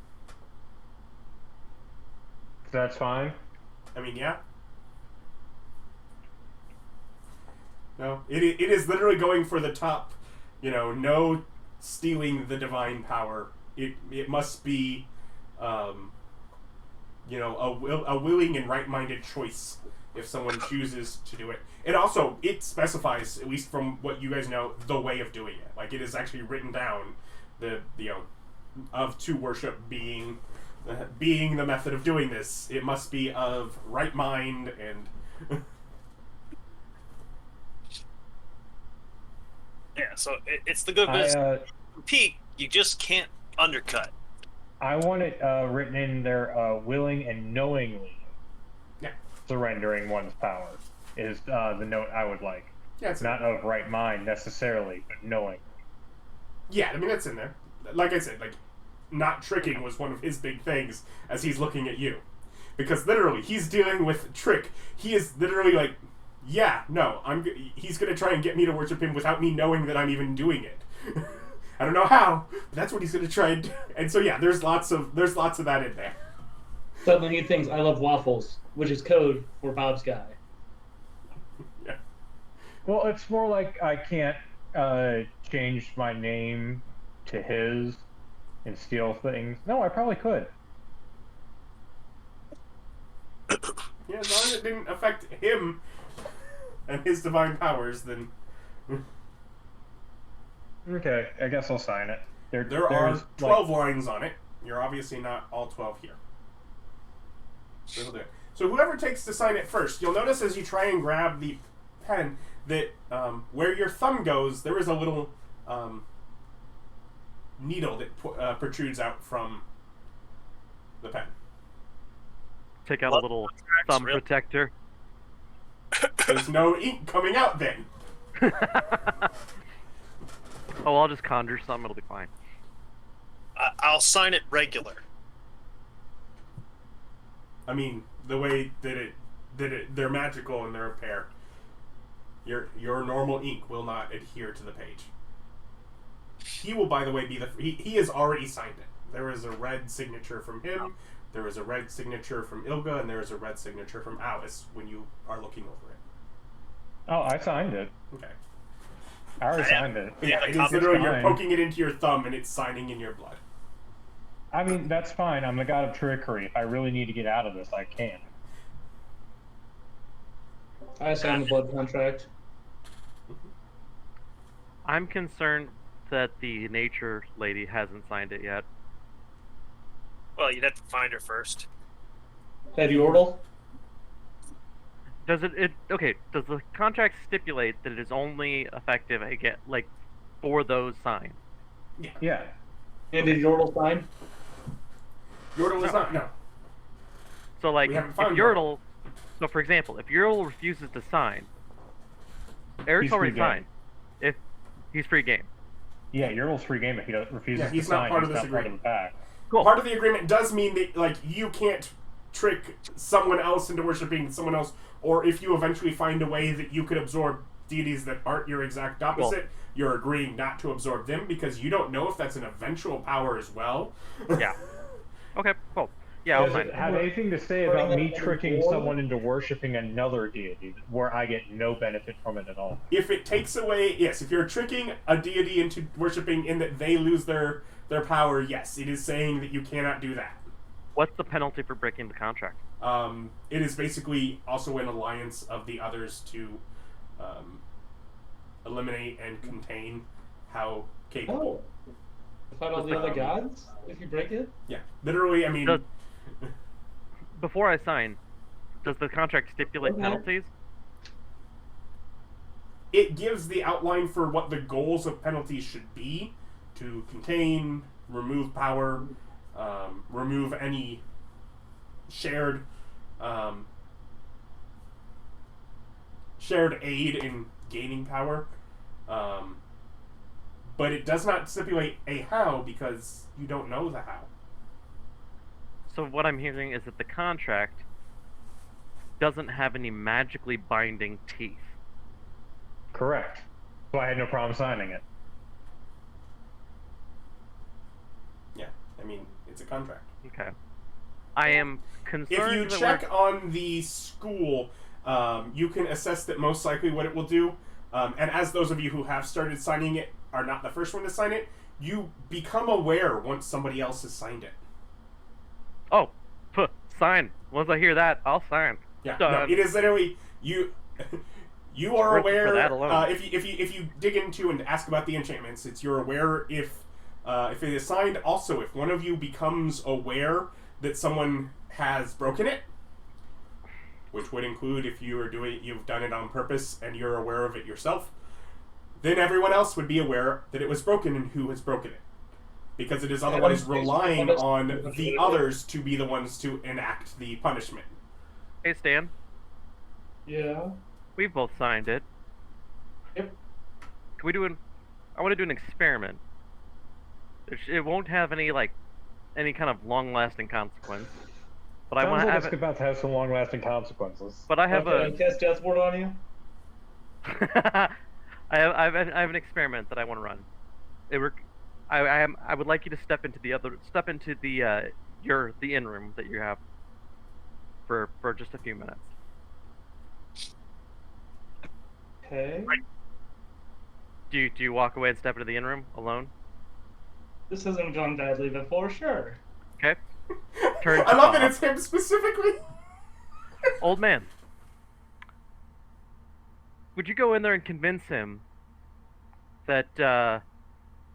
That's fine. I mean, yeah. No. It is literally going for the top, no stealing the divine power. It must be, a willing and right-minded choice if someone chooses to do it. It specifies, at least from what you guys know, the way of doing it. Like, it is actually written down of to worship being the method of doing this. It must be of right mind and Yeah, so it's the good business. Peak, you just can't undercut. I want it written in there, willing and knowingly surrendering one's power is the note I would like. Yeah, it's not of right mind necessarily, but knowing. Yeah, I mean, that's in there. Like I said, not tricking was one of his big things as he's looking at you. Because literally, he's dealing with trick. He is literally like, yeah, no, he's going to try and get me to worship him without me knowing that I'm even doing it. I don't know how, but that's what he's going to try and do. And so, yeah, there's lots of that in there. Suddenly he thinks I love waffles, which is code for Bob's guy. Yeah. Well, it's more like I can't change my name to his and steal things. No, I probably could. Yeah, as long as it didn't affect him and his divine powers, then... Okay, I guess I'll sign it. There are 12 lines on it. You're obviously not all 12 here. So he'll do it. So whoever takes to sign it first, you'll notice as you try and grab the pen that where your thumb goes, there is a little needle that protrudes out from the pen. Take out a little thumb protector. There's no ink coming out then. Oh, I'll just conjure some. It'll be fine. I'll sign it regular. I mean, the way that they're magical and they're a pair. Your normal ink will not adhere to the page. He will, by the way, he has already signed it. There is a red signature from him. There is a red signature from Ilga, and there is a red signature from Alice when you are looking over it. Oh, I signed it. Okay. I already signed it. Yeah, it is literally you're poking it into your thumb and it's signing in your blood. I mean, that's fine. I'm the god of trickery. If I really need to get out of this, I can. I signed the blood contract. I'm concerned that the nature lady hasn't signed it yet. Well, you'd have to find her first. Have you Yordle? Does okay, does the contract stipulate that it is only effective for those signs? Yeah. And did Yordle sign? Yordle is not, no. So like We haven't if found Yordle, so for example, if Yordle refuses to sign, Eric's He's already free game. signed. If he's free game. Yeah, Yordle's free game if he refuses he's to not sign. part of He's this not part of agreement. the pack. Cool. Part of the agreement does mean that you can't trick someone else into worshiping someone else, or if you eventually find a way that you could absorb deities that aren't your exact opposite, you're agreeing not to absorb them because you don't know if that's an eventual power as well. Yeah. Okay, cool. Yeah, I'll Does sign it it. have anything to say about me tricking someone into worshiping another deity where I get no benefit from it at all? If it takes away, yes, if you're tricking a deity into worshiping in that they lose their power, yes, it is saying that you cannot do that. What's the penalty for breaking the contract? It is basically also an alliance of the others to eliminate and contain how capable. Oh. Fight all the other gods if you break it? Yeah, literally, I mean... Before I sign, does the contract stipulate Okay. penalties? it gives the outline for what the goals of penalties should be to contain, remove power, remove any shared aid in gaining power. But it does not stipulate a how because you don't know the how. So what I'm hearing is that the contract doesn't have any magically binding teeth. Correct. So I had no problem signing it. Yeah, I mean, it's a contract. Okay. I am concerned If you that check on the school, you can assess that most likely what it will do. And as those of you who have started signing it are not the first one to sign it, you become aware once somebody else has signed it. Oh, sign. Once I hear that, I'll sign. Yeah, Done. no, it is literally you. You are Worth it aware. for that alone. If you dig into and ask about the enchantments, it's you're aware if it is signed. Also, if one of you becomes aware that someone has broken it, which would include if you've done it on purpose and you're aware of it yourself, then everyone else would be aware that it was broken and who has broken it. Because it is otherwise relying on the others to be the ones to enact the punishment. Hey, Stan. Yeah. We've both signed it. Yep. Can we do I want to do an experiment. It won't have any kind of long-lasting consequence. But I want Sounds to like have it's about to have some long-lasting consequences. But I have Can I cast Death Ward on you? I have an experiment that I want to run. I would like you to step into the inn room that you have for just a few minutes. Okay. Do you walk away and step into the inn room alone? This hasn't gone badly before, sure. Okay. Turn I love that off. it's him specifically. Old man, would you go in there and convince him that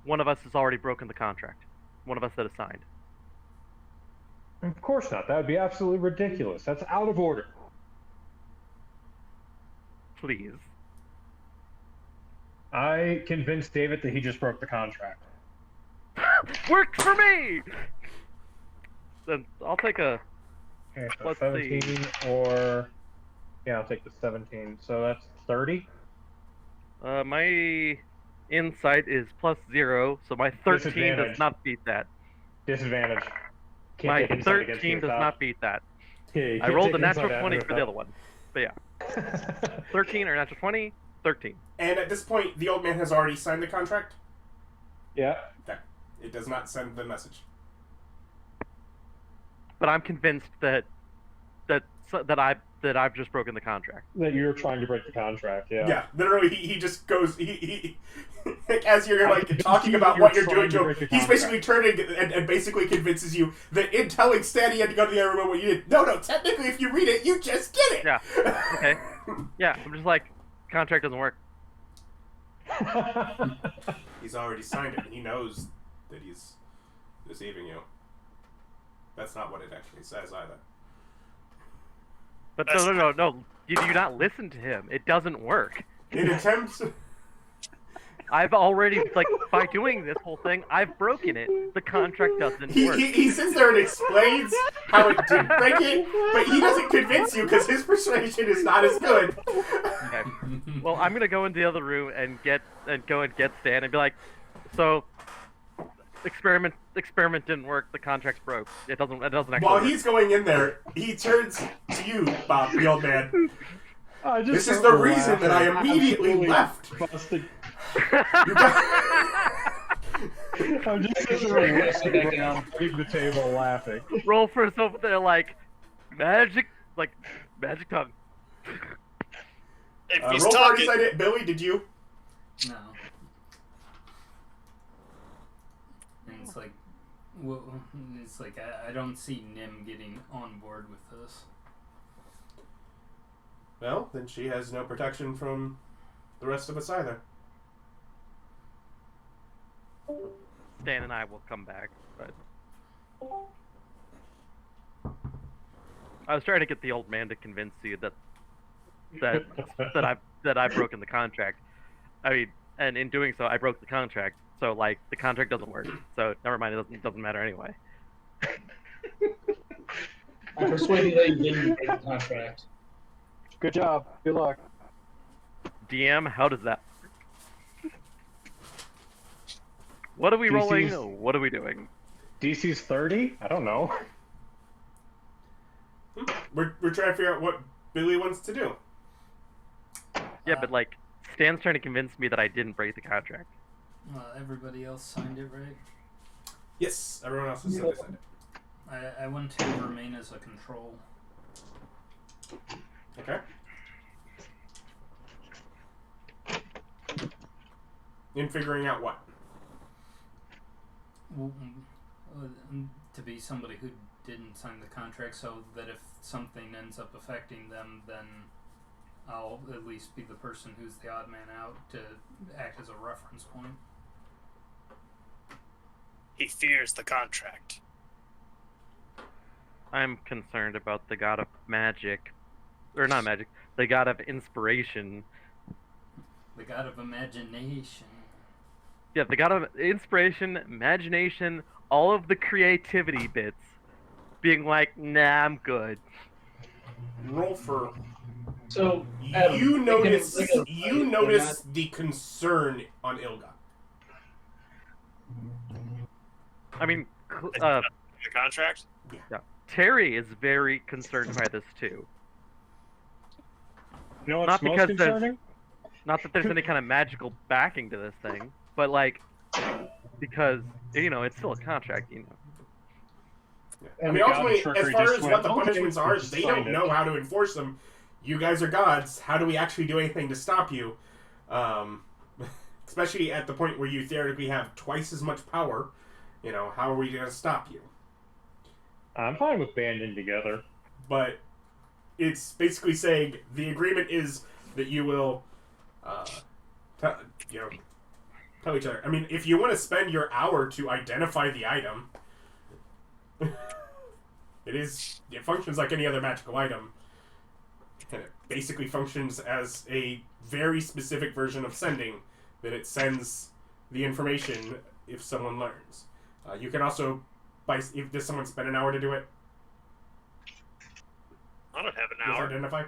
one of us has already broken the contract? One of us that has signed. Of course not. That would be absolutely ridiculous. That's out of order. Please. I convinced David that he just broke the contract. Works for me! Then I'll take a... Okay, so Let's 17 see. or... Yeah, I'll take the 17. So that's 30? My insight is +0, so my 13 does Disadvantage. not beat that. Disadvantage. Can't My take insight against 13 your does top. not beat that. Yeah, you I can't rolled take a natural insight 20 after for the other one. But yeah, 13 or natural 20, 13. And at this point, the old man has already signed the contract. Yeah. Okay. It does not send the message. But I'm convinced that I've just broken the contract. That you're trying to break the contract, yeah. Yeah, literally, he just goes. He like, as you're I like convinced talking you about that what you're you're doing trying to to him, break the he's basically turning and basically convinces you that in telling Stan he had to go to the other room what you did. No, technically, if you read it, you just did it. Yeah. Okay. Yeah, I'm just like, contract doesn't work. He's already signed it, and he knows that he's deceiving you. That's not what it actually says either. But no. You do not listen to him. It doesn't work. In attempts. I've already, by doing this whole thing, I've broken it. The contract doesn't work. He sits there and explains how it did break it, but he doesn't convince you because his persuasion is not as good. Okay. Well, I'm gonna go into the other room and go and get Stan and be like, so experiment didn't work. The contract's broke. It doesn't actually While work. he's going in there, he turns to you, Bob, the old man. I just This is start the reason that I laughing. immediately Absolutely left. busted. You got- I'm just sitting Sure, there yeah, sit back down. at the table laughing. Rolfur's over there like magic tongue. If he's Rolfur already talking, said it. Billy, did you? No. And it's like, I don't see Nim getting on board with this. Well, then she has no protection from the rest of us either. Stan and I will come back, but I was trying to get the old man to convince you that I've broken the contract. I mean, and in doing so, I broke the contract. So like, the contract doesn't work. So never mind. It doesn't matter anyway. I'm persuaded that you didn't break the contract. Good job. Good luck. DM, how does that work? What are we rolling? DC's What are we doing? DC's 30? I don't know. We're trying to figure out what Billy wants to do. Yeah, but like, Stan's trying to convince me that I didn't break the contract. Everybody else signed it, right? Yes, everyone else has said they signed it. I want to remain as a control. Okay. In figuring out what? To be somebody who didn't sign the contract, so that if something ends up affecting them, then I'll at least be the person who's the odd man out to act as a reference point. He fears the contract. I'm concerned about the god of magic, or not magic, the god of inspiration. The god of imagination. Yeah, the god of inspiration, imagination, all of the creativity bits, being nah, I'm good. Rolfur. So You notice not... the concern on Ilga. I mean, The contract? yeah, Terry is very concerned by this too. You know what's Not most because concerning? Not that there's any kind of magical backing to this thing, but like, because it's still a contract, I mean, ultimately, as far as what the punishments are, they don't know how to enforce them. You guys are gods. How do we actually do anything to stop you? Especially at the point where you theoretically have twice as much power. How are we going to stop you? I'm fine with banding together. But it's basically saying the agreement is that you will, tell each other. I mean, if you want to spend your hour to identify the item, it functions like any other magical item. And it basically functions as a very specific version of sending, that it sends the information if someone learns. You can also, does someone spend an hour to do it? I don't have an With hour. identify?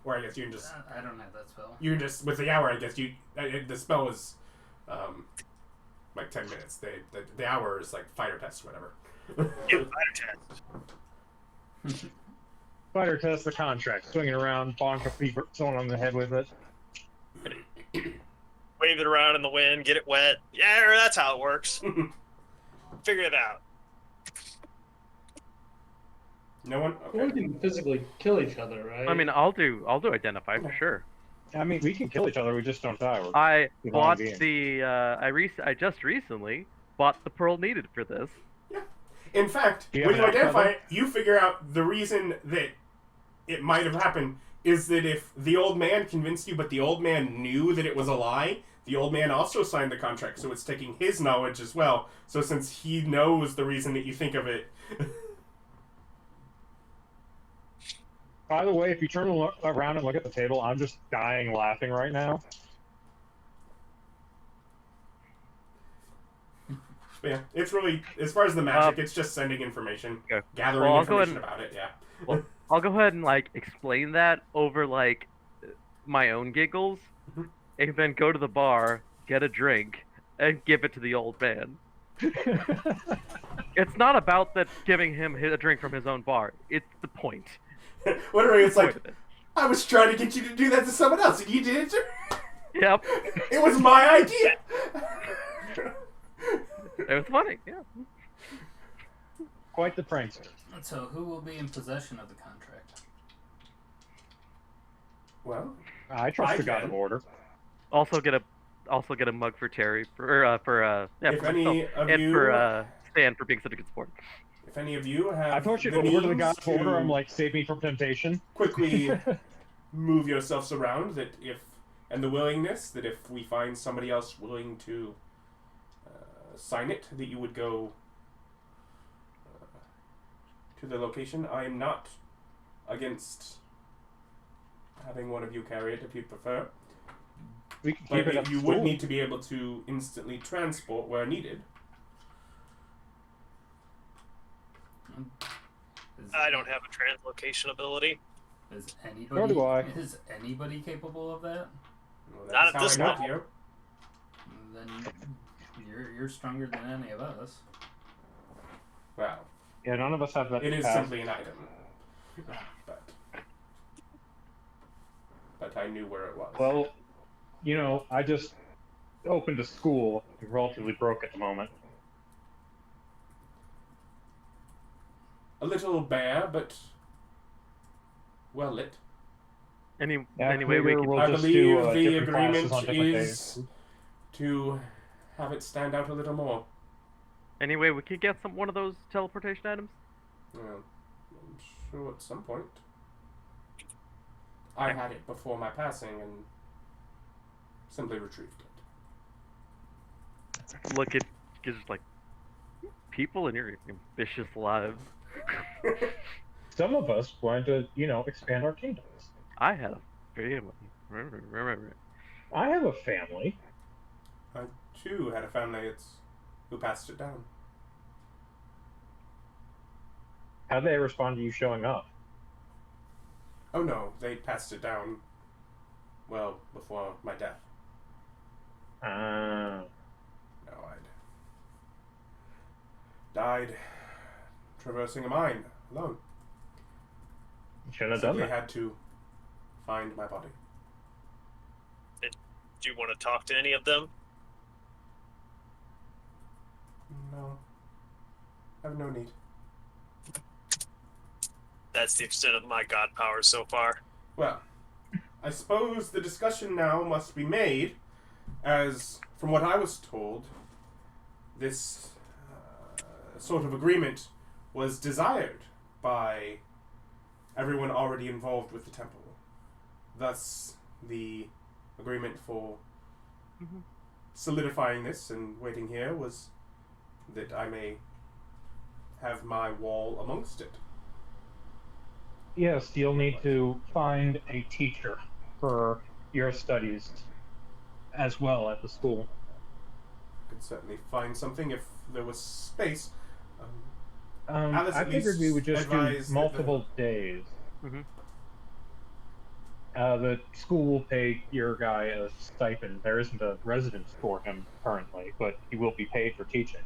Or I guess you can just... I don't have that spell. You can just... With the hour, I guess the spell is like 10 minutes. The hour is like fighter test or whatever. Yeah, fighter test. Fighter test the contract. Swinging around, Bonka fever, someone on the head with it. Wave it around in the wind, get it wet. Yeah, that's how it works. Figure it out. No one? We Okay. can physically kill each other, right? I mean, I'll do identify for sure. I mean, we can kill each other, we just don't die. I Divine bought being. I just recently bought the pearl needed for this. Yeah. In fact, Do you when have you an identify outcome? it, you figure out the reason that it might have happened is that if the old man convinced you, but the old man knew that it was a lie, the old man also signed the contract, so it's taking his knowledge as well. So since he knows the reason that you think of it... By the way, if you turn around and look at the table, I'm just dying laughing right now. But yeah, it's really, as far as the magic, it's just sending information, Okay. gathering Well, I'll go information ahead about it, yeah. Well, I'll go ahead and explain that over my own giggles, Mhm. and then go to the bar, get a drink, and give it to the old man. It's not about that giving him a drink from his own bar. It's the point. Wondering, it's like, Point of it. I was trying to get you to do that to someone else, and you did it to... Yep. It was my idea! It was funny. Yeah. Quite the prankster. So who will be in possession of the contract? Well, I trust I the God can. of Order. Also get a mug for Terry for if for any myself, of and you... for Stan for being such a good sport. If any of you have I push it the over to the means God of Order, to I'm like, save me from temptation. quickly move yourselves around, and the willingness that if we find somebody else willing to sign it, that you would go to the location. I am not against having one of you carry it if you prefer. We can But keep it at you the would school. need to be able to instantly transport where needed. I don't have a translocation ability. Is Nor do I. anybody capable of that? Well, Not that's at how this I got level. here. Then you're stronger than any of us. Well, Yeah, none of us have that it is capacity. simply an item. But I knew where it was. Well, you know, I just opened a school. I'm relatively broke at the moment. A little bare, but well lit. Any Yeah, way we figure can. we'll I just believe do the different classes agreement on different is days. to have it stand out a little more. Any way we could get one of those teleportation items? Well, I'm sure at some point. I had it before my passing and simply retrieved it. Look at just like people in your ambitious lives. Some of us wanted to, you know, expand our kingdoms. I had a family. I have a family. I too had a family who passed it down. How'd they respond to you showing up? Oh no, they passed it down well before my death. Ah. No, I'd died traversing a mine alone. Shouldn't have done Simply that. had to find my body. Do you want to talk to any of them? No. I have no need. That's the extent of my god powers so far. Well, I suppose the discussion now must be made, as, from what I was told, this sort of agreement was desired by everyone already involved with the temple. Thus, the agreement for solidifying this and waiting here was that I may have my wall amongst it. Yes, you'll need to find a teacher for your studies as well at the school. Could certainly find something if there was space. Alice I at figured we least would just do advised that multiple days. Mhm. The school will pay your guy a stipend. There isn't a residence for him currently, but he will be paid for teaching.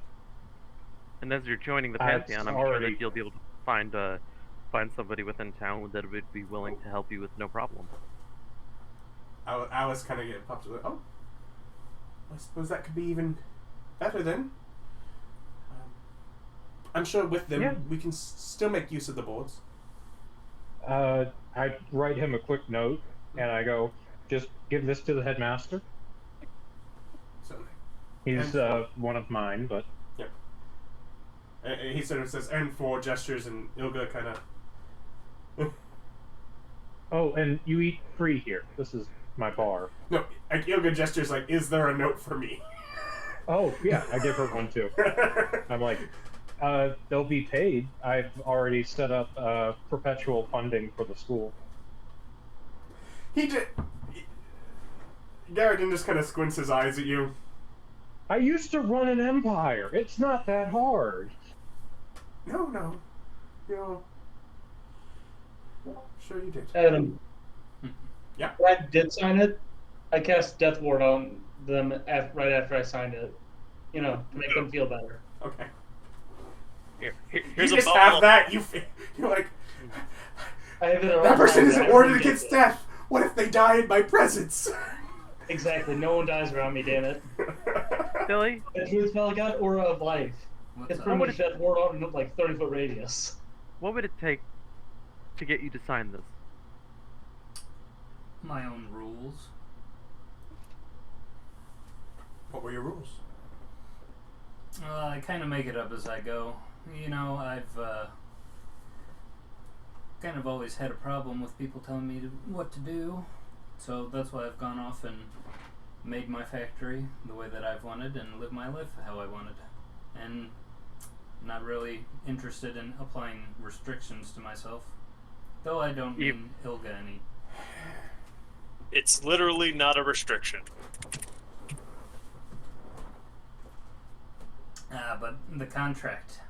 And as you're joining the That's Pantheon, I'm sure already- that you'll be able to find somebody within town that would be willing to help you with no problem. Alice kind of get popped up. Oh, I suppose that could be even better then. I'm sure with them Yeah. we can still make use of the boards. I write him a quick note, and I go, just give this to the headmaster. Certainly. He's one of mine, but And he sort of says, and for gestures, and Ilga kind of. oh, and you eat free here. This is my bar. No, like Ilga gestures like, is there a note for me? Oh yeah, I give her one too. I'm like, they'll be paid. I've already set up perpetual funding for the school. Garadain just kind of squints his eyes at you. I used to run an empire. It's not that hard. No. Sure you did. Adam. Yeah. When I did sign it, I cast Death Ward on them right after I signed it. You know, to make them feel better. Okay. Here's you a just ball. have that. You're like, I have it that person is around- ordered against death. What if they die in my presence? Exactly. No one dies around me, damn it. Billy, It's with spell got aura of life. What's It's up? pretty much Death Ward on like 30-foot radius. what would it take to get you to sign this? My own rules. What were your rules? I kind of make it up as I go. You know, I've kind of always had a problem with people telling me what to do. So that's why I've gone off and made my factory the way that I've wanted and lived my life how I wanted. And not really interested in applying restrictions to myself. Though I don't mean Ilga any. It's literally not a restriction. But the contract,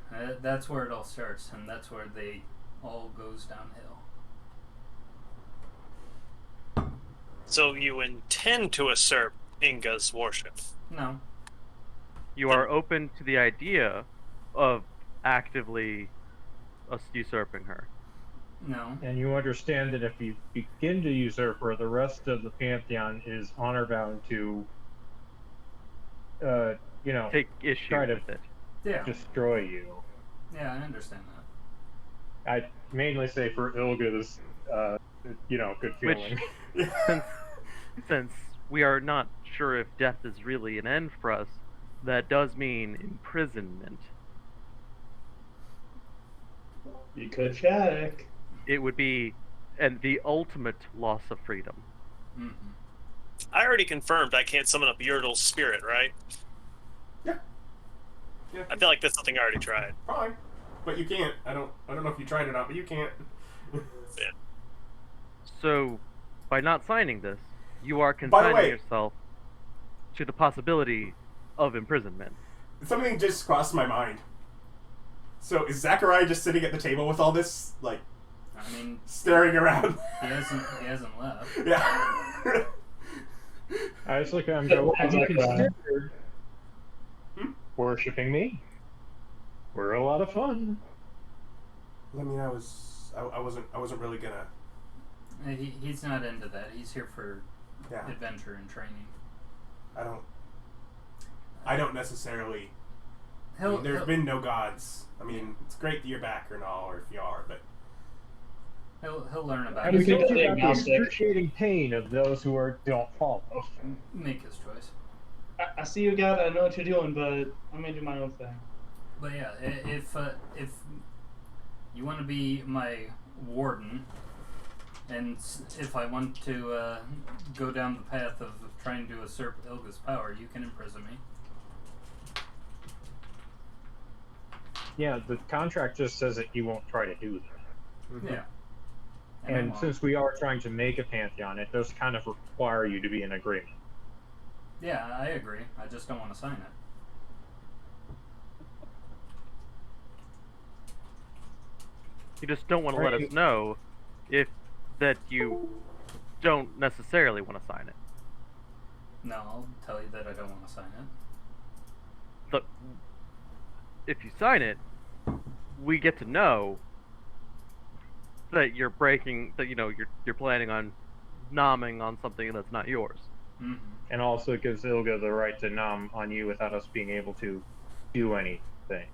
that's where it all starts, and that's where they all goes downhill. So you intend to usurp Inga's worship? No. You are open to the idea of actively usurping her. No. And you understand that if you begin to usurp her, the rest of the Pantheon is honor bound to, Take issue try to with it. Yeah. destroy you. Yeah, I understand that. I mainly say for Ilga's, good feeling. Since we are not sure if death is really an end for us, that does mean imprisonment. You could check. It would be the ultimate loss of freedom. Mm-hmm. I already confirmed I can't summon up Yurtle's spirit, right? Yeah. I feel like that's something I already tried. Fine. But you can't. I don't know if you tried or not, but you can't. Yeah. So, by not signing this, you are By the consigning way- yourself to the possibility of imprisonment. Something just crossed my mind. So is Zachariah just sitting at the table with all this, like, I mean, staring around? he hasn't left. Yeah. I just look at him and go, have you considered Hmm? worshipping me? We're a lot of fun. I mean, I wasn't really gonna. He's not into that. He's here for Yeah. adventure and training. I don't necessarily. There's been no gods. I mean, it's great that you're back or all, or if you are, but he'll learn about I it. was think thinking the about the agnostic- excruciating pain of those who don't follow. Make his choice. I see you, God. I know what you're doing, but I'm gonna do my own thing. But yeah, if you want to be my warden, and if I want to go down the path of trying to usurp Ilga's power, you can imprison me. Yeah, the contract just says that you won't try to do that. Yeah. I And won't. since we are trying to make a Pantheon, it does kind of require you to be in agreement. Yeah, I agree. I just don't want to sign it. You just don't want to let us know that you don't necessarily want to sign it. No, I'll tell you that I don't want to sign it. But if you sign it, we get to know that you're breaking, that you're planning on nomming on something that's not yours. Mm-hmm. And also it gives Ilga the right to nom on you without us being able to do anything.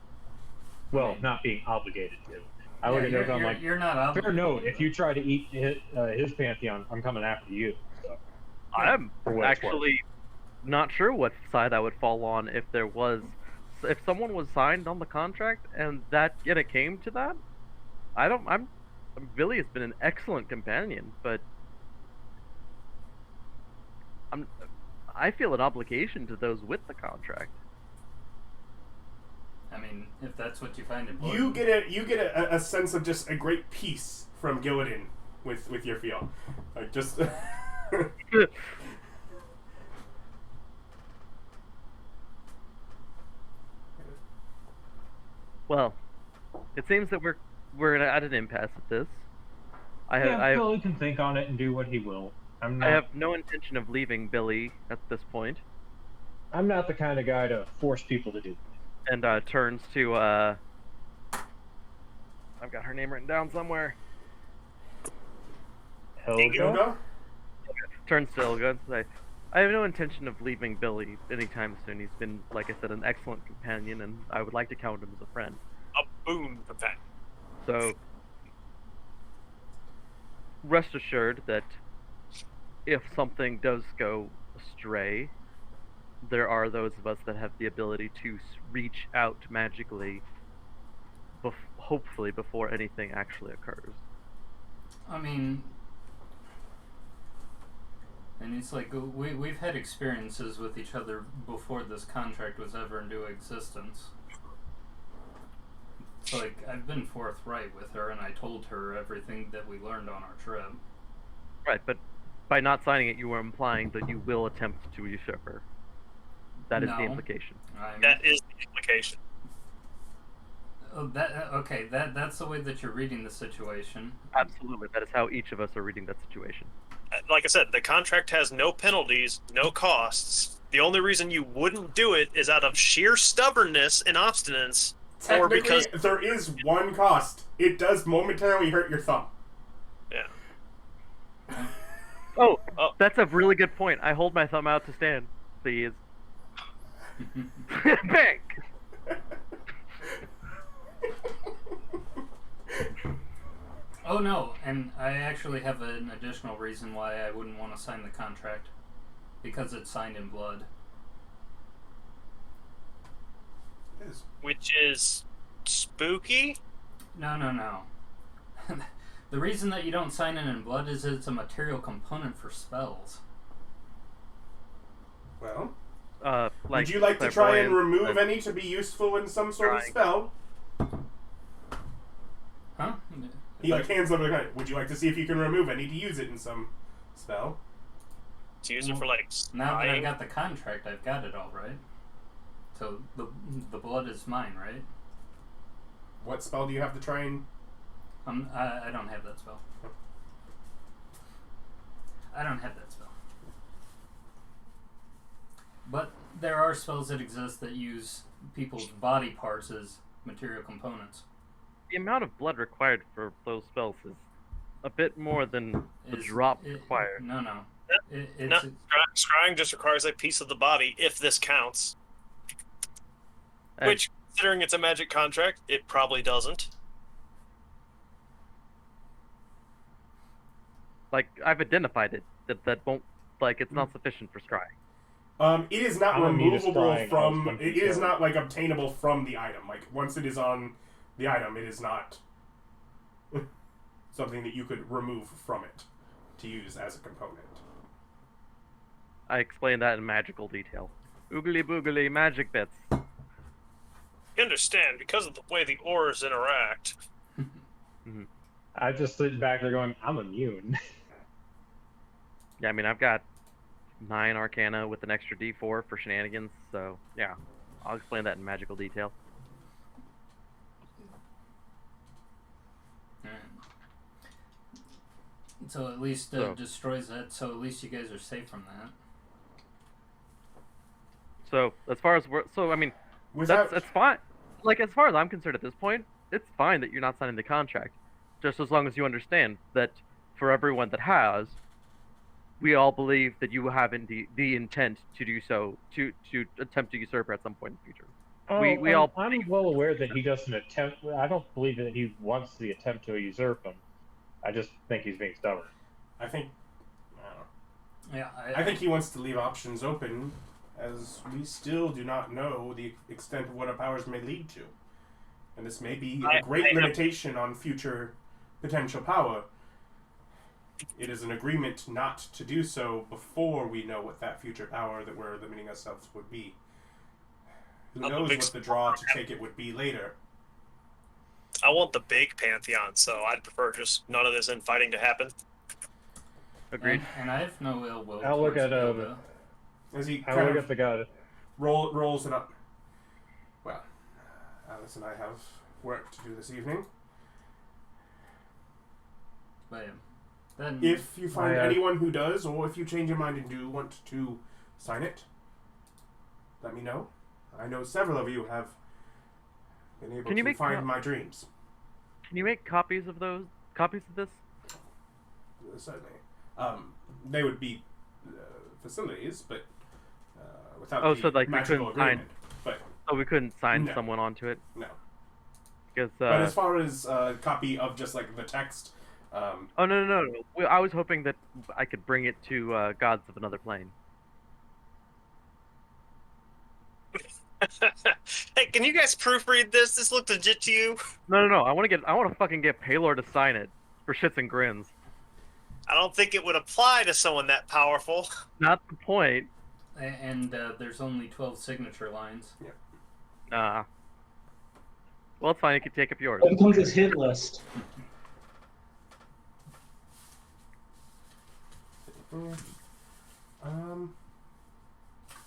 Well, not being obligated to. I look at it, I'm like, you're not obligated. fair note, if you try to eat his Pantheon, I'm coming after you. So, I'm for what it's worth. actually not sure what side I would fall on if someone was signed on the contract and it came to that. Billy has been an excellent companion, but I feel an obligation to those with the contract. I mean, if that's what you find important. You get a sense of just a great peace from Gillidan with your feel, like just. Well, it seems that we're at an impasse at this. Billy can think on it and do what he will. I have no intention of leaving Billy at this point. I'm not the kind of guy to force people to do. And turns to I've got her name written down somewhere. Helga? Ilga? Turns to Ilga and say, I have no intention of leaving Billy anytime soon. He's been, like I said, an excellent companion, and I would like to count him as a friend. A boon companion. So, rest assured that if something does go astray, there are those of us that have the ability to reach out magically, hopefully before anything actually occurs. I mean, and it's like we've had experiences with each other before this contract was ever into existence. So, like, I've been forthright with her, and I told her everything that we learned on our trip. Right, but by not signing it, you were implying that you will attempt to usurp her. That is the No. implication. That is the implication. That's the way that you're reading the situation. Absolutely, that is how each of us are reading that situation. Like I said, the contract has no penalties, no costs. The only reason you wouldn't do it is out of sheer stubbornness and obstinance, or Technically, because there is one cost. It does momentarily hurt your thumb. yeah. Oh, Oh. that's a really good point. I hold my thumb out to stand, please. Bang! Oh no, and I actually have an additional reason why I wouldn't want to sign the contract. Because it's signed in blood. It is. Which is spooky. No. The reason that you don't sign it in blood is it's a material component for spells. Well, Like would you like to try and clairvoyance, remove any to be useful in some sort of Trying. spell? Huh? He like hands over the gun. Would you like to see if you can remove any to use it in some spell? To use it for like Now that I spying. got the contract, I've got it all, right? So the blood is mine, right? What spell do you have to try and... I don't have that spell. I don't have that spell. But there are spells that exist that use people's body parts as material components. The amount of blood required for those spells is a bit more than the drop required. No. No, scrying just requires a piece of the body, if this counts. And Which, considering it's a magic contract, it probably doesn't. like I've identified it that won't it's not sufficient for scrying. It is not I'm immune to removable scrying, from... I was It is concerned. not, like, obtainable from the item. Like, once it is on the item, it is not something that you could remove from it to use as a component. I explained that in magical detail. Oogly boogly magic bits. You understand, because of the way the ores interact. I'm just sitting back there going, I'm immune. Yeah, I mean I've got 9 Arcana with an extra D4 for shenanigans, so yeah, I'll explain that in magical detail. So at least So- destroys that. So at least you guys are safe from that. So as far as I mean, Without... that's fine. Like as far as I'm concerned at this point, it's fine that you're not signing the contract, just as long as you understand that for everyone that has, we all believe that you have the intent to do so, to attempt to usurp her at some point in the future. We all I'm well aware that he doesn't attempt. I don't believe that he wants the attempt to usurp him. I just think he's being stubborn. I think... I don't know. Yeah, I think he wants to leave options open, as we still do not know the extent of what our powers may lead to. And this may be a great limitation on future potential power. It is an agreement not to do so before we know what that future power that we're limiting ourselves would be. Who knows what the draw to take it would be later. I want the big pantheon, so I'd prefer just none of this infighting to happen. agreed. And I have no ill will. I'll look towards at, Ilga. As he I kind look of at the guy. rolls it up. Well, Alice and I have work to do this evening. But yeah. Then If you find I, anyone who does, or if you change your mind and do want to sign it, let me know. I know several of you have been able Can you to make find my dreams. Can you make copies of this? Certainly. They would be facilities, but without Oh, the so, like, we magical couldn't sign- agreement. But Oh, we couldn't sign No. someone onto it no. because. But as far as a copy of just like the text, Oh no. I was hoping that I could bring it to gods of another plane. Hey, can you guys proofread this? This looked legit to you. No. I want to fucking get Paylor to sign it for shits and grins. I don't think it would apply to someone that powerful. Not the point. and there's only 12 signature lines. Nah. Well, it's fine. You can take up yours. That becomes his hit list. Yeah.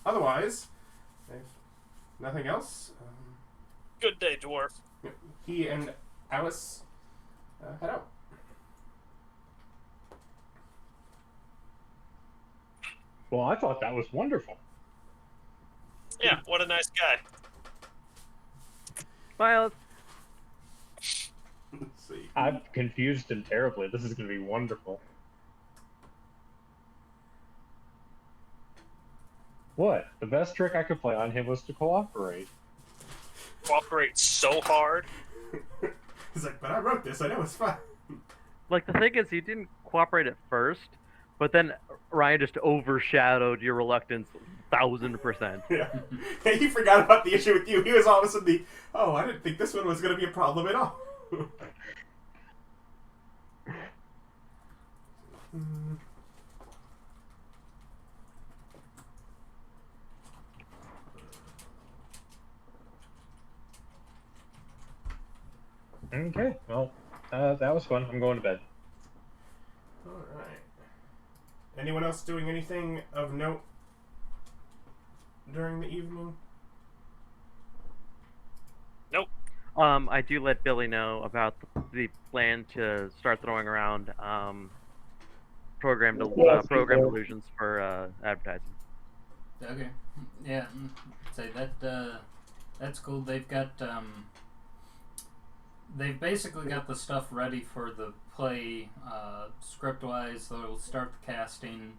Otherwise, if nothing else, Good day, dwarf. he and Alice head out. Well, I thought that was wonderful. Yeah, what a nice guy. Well, Let's see. I'm confused him terribly. This is going to be wonderful. What? The best trick I could play on him was to cooperate. Cooperate so hard. He's like, but I wrote this. I know it's fine. like the thing is, you didn't cooperate at first, but then Ryan just overshadowed your reluctance 1,000%. Yeah. He forgot about the issue with you. He was all of a sudden I didn't think this one was going to be a problem at all. Okay, well, that was fun. I'm going to bed. Alright. Anyone else doing anything of note during the evening? Nope. I do let Billy know about the plan to start throwing around program illusions for advertising. Okay. Yeah. Say that. That's cool. They've got. They've basically got the stuff ready for the play, script-wise. They'll start the casting,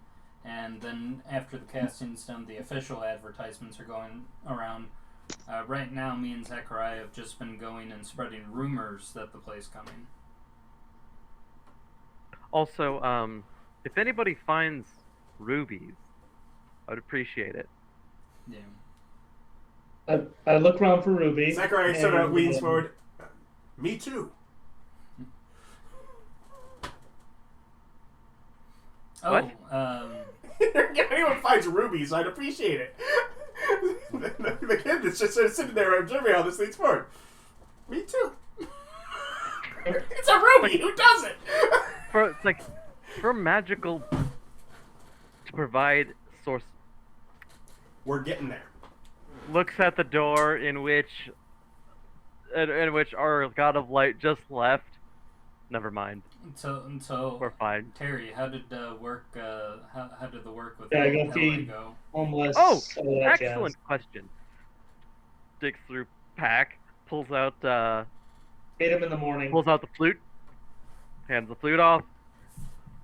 and then after the casting's done, the official advertisements are going around. Right now, me and Zachariah have just been going and spreading rumors that the play's coming. Also, if anybody finds rubies, I would appreciate it. Yeah. I look around for Ruby. Zachariah sort of leans forward. Me too. What? If anyone finds rubies, I'd appreciate it. The kid that's just sort of sitting there observing how this leads forward. Me too. It's a ruby. Who doesn't? It's like for magical to provide source. We're getting there. Looks at the door in which our god of light just left. Never mind. So We're fine. Terry, how did work? How did the work with Yeah, go LA feed go? homeless. Oh, all that excellent jazz. question. Digs through pack, pulls out Feed him in the morning. the flute, hands the flute off,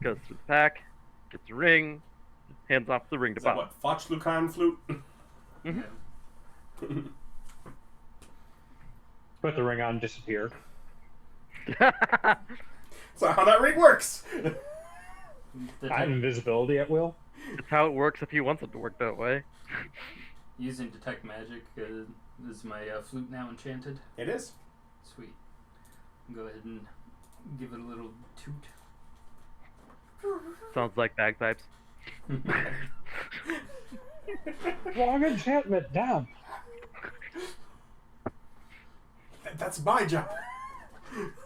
goes through the pack, gets a ring, hands off the ring to Is that Bob. what? Foch Lucan flute? Mhm. Yeah. Put the ring on, disappear. That's not how that ring works. I have invisibility at will. That's how it works if he wants it to work that way. Using detect magic, is my flute now enchanted? It is. Sweet. Go ahead and give it a little toot. Sounds like bagpipes. Wrong enchantment, damn. That's my job.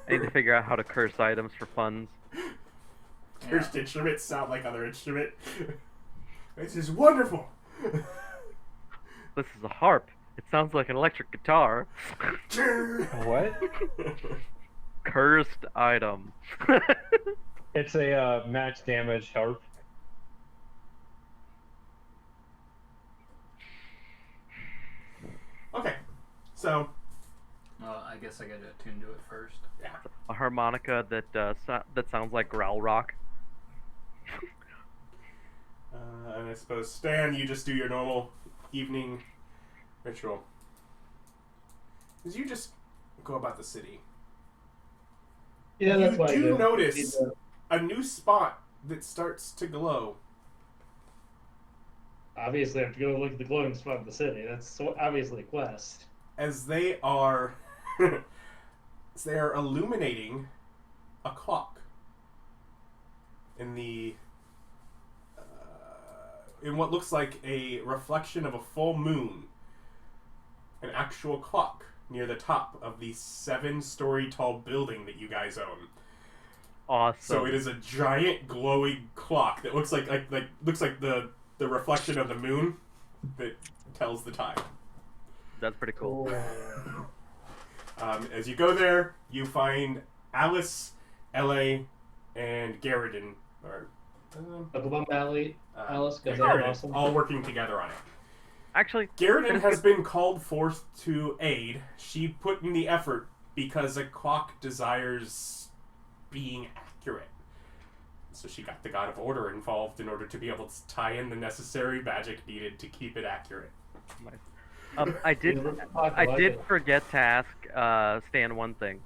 I need to figure out how to curse items for funds. Cursed instruments sound like other instrument. This is wonderful. This is a harp. It sounds like an electric guitar. What? Cursed item. It's a max damage harp. Okay, so Well, I guess I gotta attune to it first. yeah, A harmonica that sounds like growl rock. and I suppose Stan, you just do your normal evening ritual. As you just go about the city, Yeah, that's why I you do. do notice a new spot that starts to glow. Obviously, I have to go look at the glowing spot of the city. That's so obviously a quest. As they are, as they are illuminating a clock in the in what looks like a reflection of a full moon, an actual clock near the top of the 7-story tall building that you guys own. Awesome. So it is a giant glowing clock that looks like the reflection of the moon that tells the time. That's pretty cool. As you go there, you find Alice, LA, and Garadain, or Bubblegum Valley, Alice, because they're Garadain, awesome. all working together on it. Actually, Garadain has been called forth to aid. She put in the effort because a clock desires being accurate. So she got the God of Order involved in order to be able to tie in the necessary magic needed to keep it accurate. I did forget to ask Stan one thing.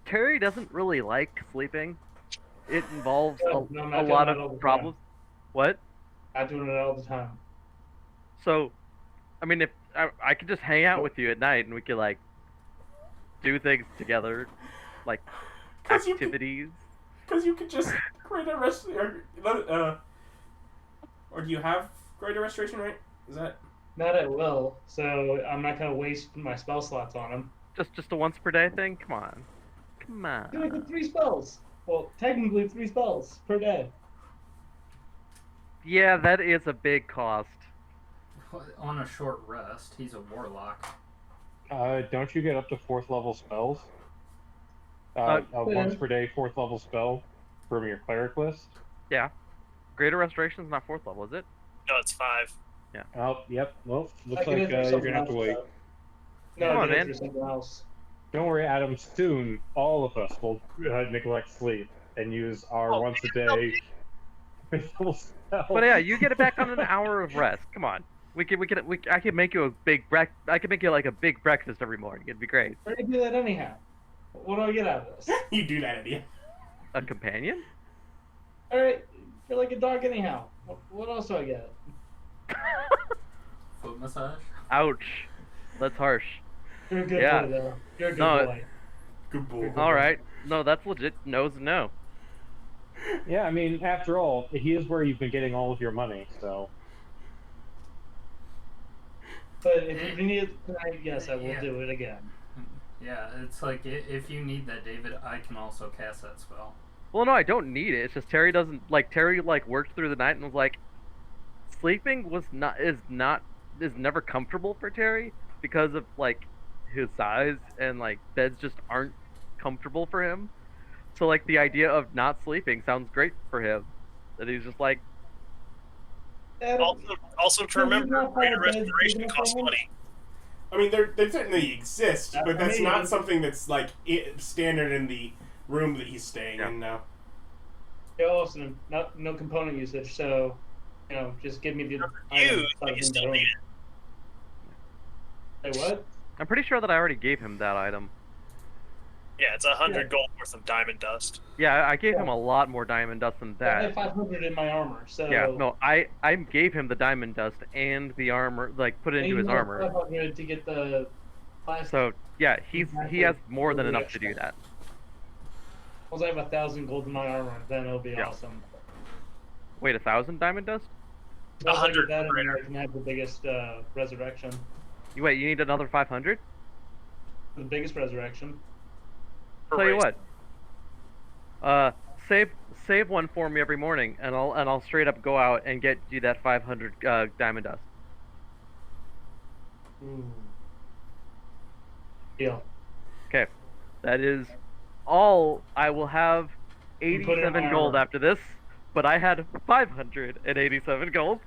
Terry doesn't really like sleeping. It involves a lot of problems. What? I'm doing it all the time. So, I mean, if I could just hang out with you at night and we could like do things together, like activities. Because you could just greater restoration. Or do you have greater restoration, right? Is that? Not at will, so I'm not gonna waste my spell slots on him. Just a once per day thing? Come on. Do it with 3 spells. Well, technically 3 spells per day. Yeah, that is a big cost. On a short rest, he's a warlock. Don't you get up to 4th level spells? A once per day 4th level spell from your cleric list? Yeah. Greater Restoration's not 4th level, is it? No, it's 5. Yeah. Oh, yep. Well, looks I like can you're gonna have to wait. No, Come on, I did it man. for something else. Don't worry, Adam. Soon, all of us will neglect sleep and use our once a day spell. But yeah, you get it back on an hour of rest. Come on. I could make you I could make you like a big breakfast every morning. It'd be great. Where do I do that anyhow? What do I get out of this? You do that, idiot. A companion? Alright, you're like a dog anyhow. What else do I get? Foot massage? Ouch. That's harsh. You're a good Yeah. boy, though. You're a good No, boy. Good boy. Alright. No, that's legit. No's a no. Yeah, I mean, after all, he is where you've been getting all of your money, so. But if you need it tonight, yes, I will Yeah. do it again. Yeah, it's like if you need that, David, I can also cast that spell. Well, no, I don't need it. It's just Terry doesn't like. Terry like worked through the night and was like, sleeping is never comfortable for Terry because of like his size and like beds just aren't comfortable for him. So like the idea of not sleeping sounds great for him. And he's just like, Also to remember, greater restoration costs money. I mean, they certainly exist, but that's not something that's like standard in the room that he's staying in now. Yeah, awesome. No component usage, so just give me the item. But you still need it. Say what? I'm pretty sure that I already gave him that item. Yeah, it's 100 gold worth of diamond dust. Yeah, I gave him a lot more diamond dust than I that. have 500 in my armor, so Yeah, no, I gave him the diamond dust and the armor, like put it into his armor. 500 to get the plastic. So yeah, he has more than enough to do that. Once I have 1,000 gold in my armor, then it'll be Yeah. awesome. Wait, 1,000 diamond dust? 100 that, and greater. I can have the biggest resurrection. You need another 500? The biggest resurrection. Tell you what. Save one for me every morning, and I'll straight up go out and get you that 500 diamond dust. Ooh. Deal. Okay, that is all. I will have Put it in 87 my gold armor. after this, but I had 587 gold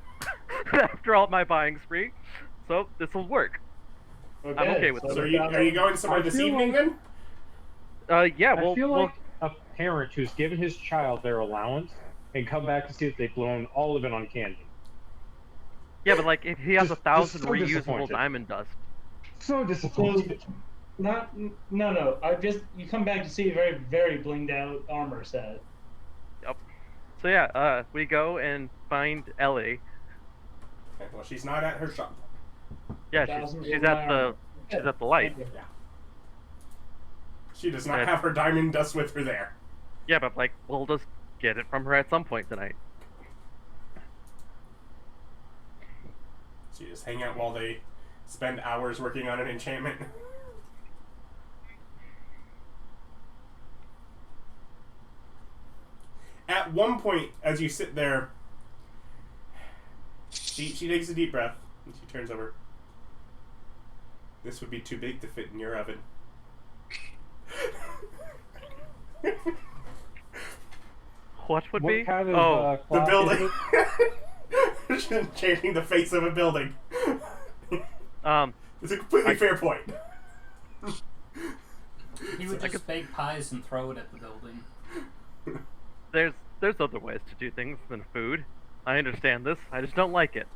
after all my buying spree, so this will work. Okay, I'm okay with So are you going somewhere this feel evening then? Yeah, I feel we'll like a parent who's given his child their allowance and come back to see that they've blown all of it on candy. yeah, but like if he has Just 1,000 so reusable disappointed. diamond dust. So disappointed. No. You come back to see a very, very blinged out armor set. So yeah, we go and find Ellie. Okay, well, she's not at her shop. Yeah, 1,000 she's gold at in the my armor. she's at the light. Yeah. She does not Okay. have her diamond dust with her there. Yeah, but like we'll just get it from her at some point tonight. So you just hang out while they spend hours working on an enchantment. at one point, as you sit there, she takes a deep breath and she turns over. This would be too big to fit in your oven. What would be? Kind of, The clock building. is it? Changing the face of a building. It's a completely fair point. He would just bake pies and throw it at the building. There's other ways to do things than food. I understand this. I just don't like it.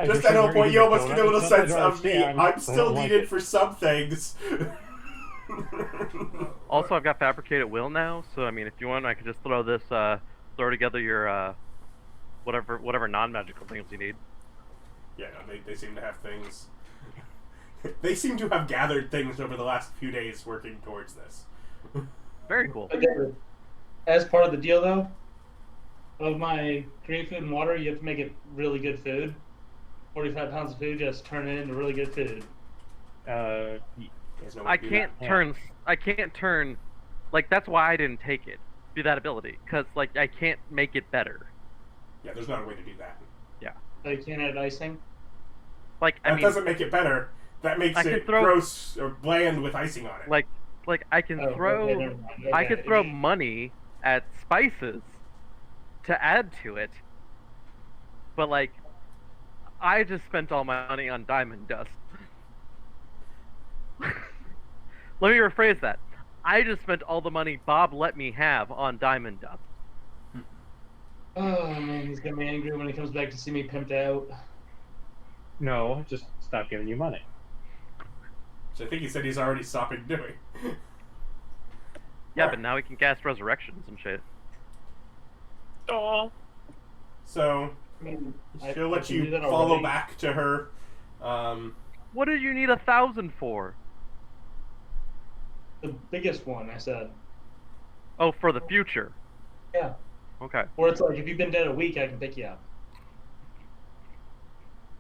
Just at a point, you almost get a little sense of me. I'm still needed for some things. Also, I've got fabricate at will now, so I mean, if you want, I could just throw together your whatever non-magical things you need. Yeah, no, they seem to have things. They seem to have gathered things over the last few days working towards this. Very cool. As part of the deal, though, of my green food and water, you have to make it really good food. 45 pounds of food, just turn it into really good food. There's no way I to do can't that. turn. I can't turn. Like, that's why I didn't take it. Do that ability, because like I can't make it better. Yeah, there's not a way to do that. So you can't add icing? Like That I mean, doesn't make it better. That makes I can it throw- gross or bland with icing on it. like I can throw. Okay, never mind. I Okay. could throw money at spices to add to it, but like I just spent all my money on diamond dust. Let me rephrase that. I just spent all the money Bob let me have on diamond dust. Oh man, he's gonna be angry when he comes back to see me pimped out. No, just stop giving you money. Which I think he said he's already stopping doing. Yeah, but now we can cast resurrections and shit. Oh. So I mean, she'll let can do you that follow already. back to her. What did you need 1,000 for? The biggest one, I said. Oh, for the future. Yeah. Okay. Or it's like, if you've been dead a week, I can pick you up.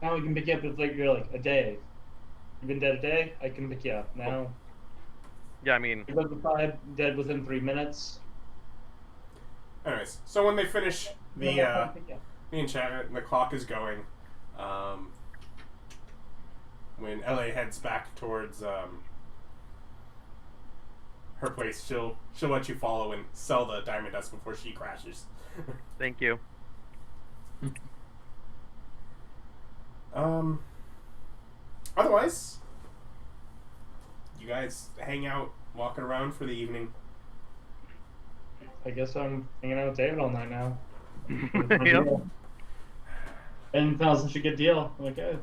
Now we can pick you up if like you're like a day. You've been dead a day, I can pick you up. Now Yeah, I mean, you're level 5, dead within 3 minutes. Anyways, so when they finish the I can pick you up. enchantment and the clock is going, when LA heads back towards her place, she'll let you follow and sell the diamond dust before she crashes. thank you. Otherwise, you guys hang out, walking around for the evening. I guess I'm hanging out with David all night now. Yep. 10,000 should get deal. Okay.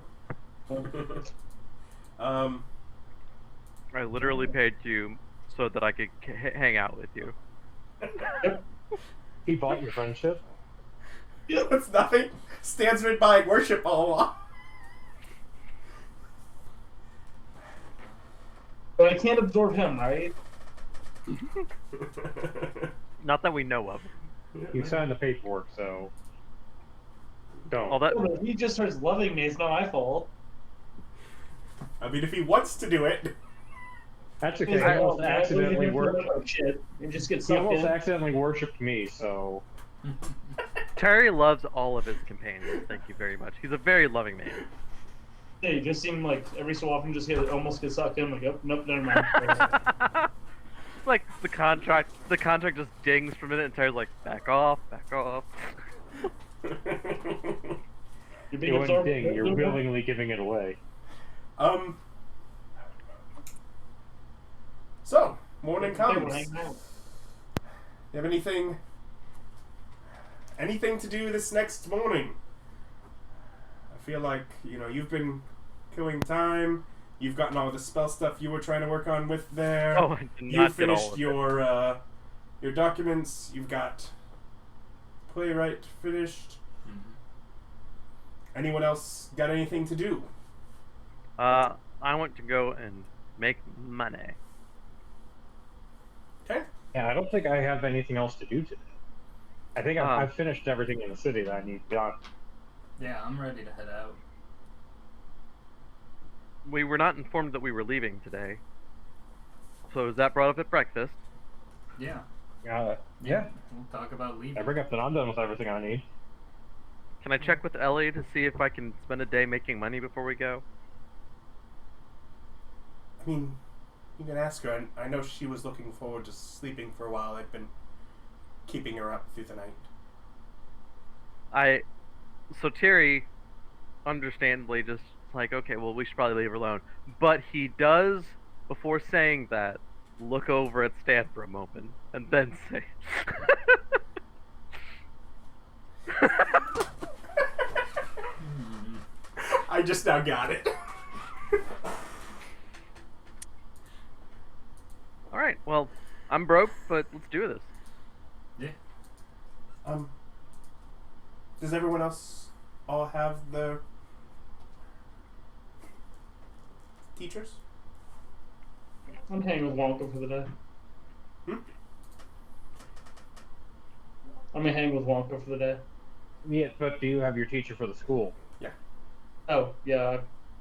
I literally paid you so that I could hang out with you. He bought your friendship. It's nothing. Stands been buying worship all along. But I can't absorb him, right? Not that we know of. You signed the paperwork, so don't. All that. Well, if he just starts loving me, it's not my fault. I mean, if he wants to do it. That's okay. He's He like, almost "Oh, man, accidentally leave him for worshipped. other shit and just get He sucked almost in. accidentally worshipped me, so Terry loves all of his companions. Thank you very much. He's a very loving man. Yeah, you just seem like every so often just almost get sucked in. Like, oh, nope, never mind. Like the contract just dings for a minute, and Terry's like, back off, back off. You're you being wouldn't absorbed. ding. You're willingly giving it away. So, morning They were comes. hanging out. You have anything to do this next morning? I feel like, you've been killing time. You've gotten all the spell stuff you were trying to work on with there. Oh, I did You not get all finished of your documents. You've got playwright finished. Anyone else got anything to do? I want to go and make money. Okay. Yeah, I don't think I have anything else to do today. I think I've finished everything in the city that I need done. Yeah, I'm ready to head out. We were not informed that we were leaving today. So is that brought up at breakfast? Yeah. Yeah. We'll talk about I leaving. bring up that I'm done with everything I need. Can I check with Ellie to see if I can spend a day making money before we go? I mean, you can ask her. I know she was looking forward to sleeping for a while. I've been keeping her up through the night. So Terry, understandably, just like, okay, well, we should probably leave her alone. But he does, before saying that, look over at Stan for a moment and then say, I just now got it. "All right, well, I'm broke, but let's do this." Yeah. Does everyone else all have the teachers? I'm hanging with Wonka for the day. I'm gonna hang with Wonka for the day. Yeah, but do you have your teacher for the school? Oh, yeah, I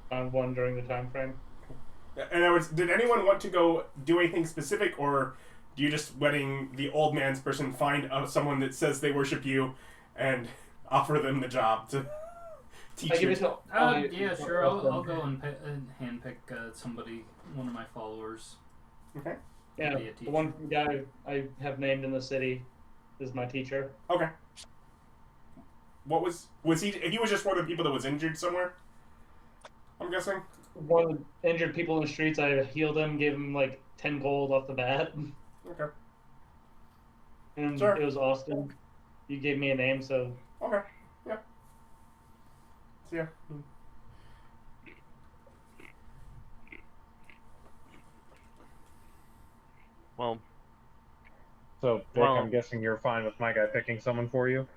found one during the time frame. In other words, did anyone want to go do anything specific, or do you just letting the old man's person find someone that says they worship you and offer them the job to teach I give you? it to Yeah, sure. I'll go and handpick somebody, one of my followers. Okay. Yeah, Be a the one guy I have named in the city is my teacher. Okay. What was he? He was just one of the people that was injured somewhere, I'm guessing. One of the injured people in the streets, I healed him, gave him like 10 gold off the bat. Okay. And Sure. it was Austin. You gave me a name, so Okay. Yeah. So yeah. Well, So, Vic, Well- I'm guessing you're fine with my guy picking someone for you?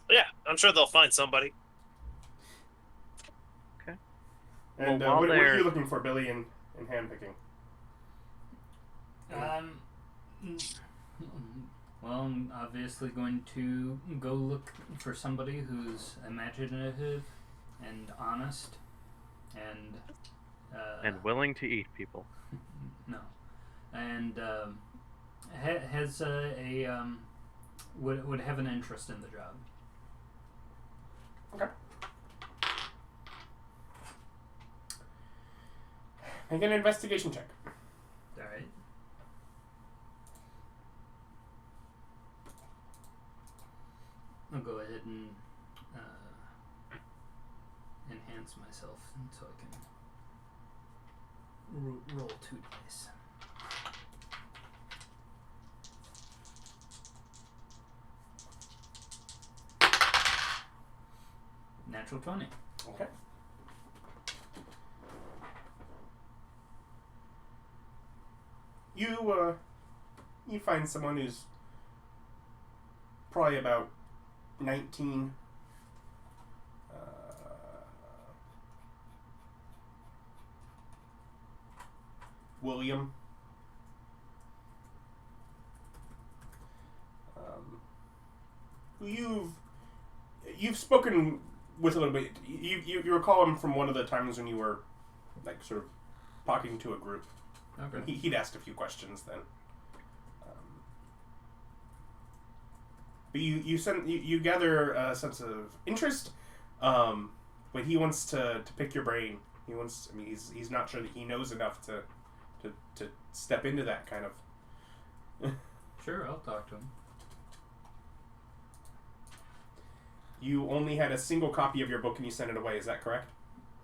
Yeah, I'm sure they'll find somebody. And Well, while what are they're- you looking for, Billy, in handpicking? Well, I'm obviously going to go look for somebody who's imaginative and honest and and willing to eat people. no, and has would have an interest in the job. Okay. Make an investigation check. All right. I'll go ahead and enhance myself so I can roll 2 dice. Natural 20. Okay. You find someone who's probably about 19. William. Who you've spoken with a little bit. You recall him from one of the times when you were like sort of talking to a group. Okay. He'd asked a few questions then. But you gather a sense of interest, but he wants to pick your brain. He wants. I mean, he's not sure that he knows enough to step into that kind of. Sure, I'll talk to him. You only had a single copy of your book and you sent it away. Is that correct?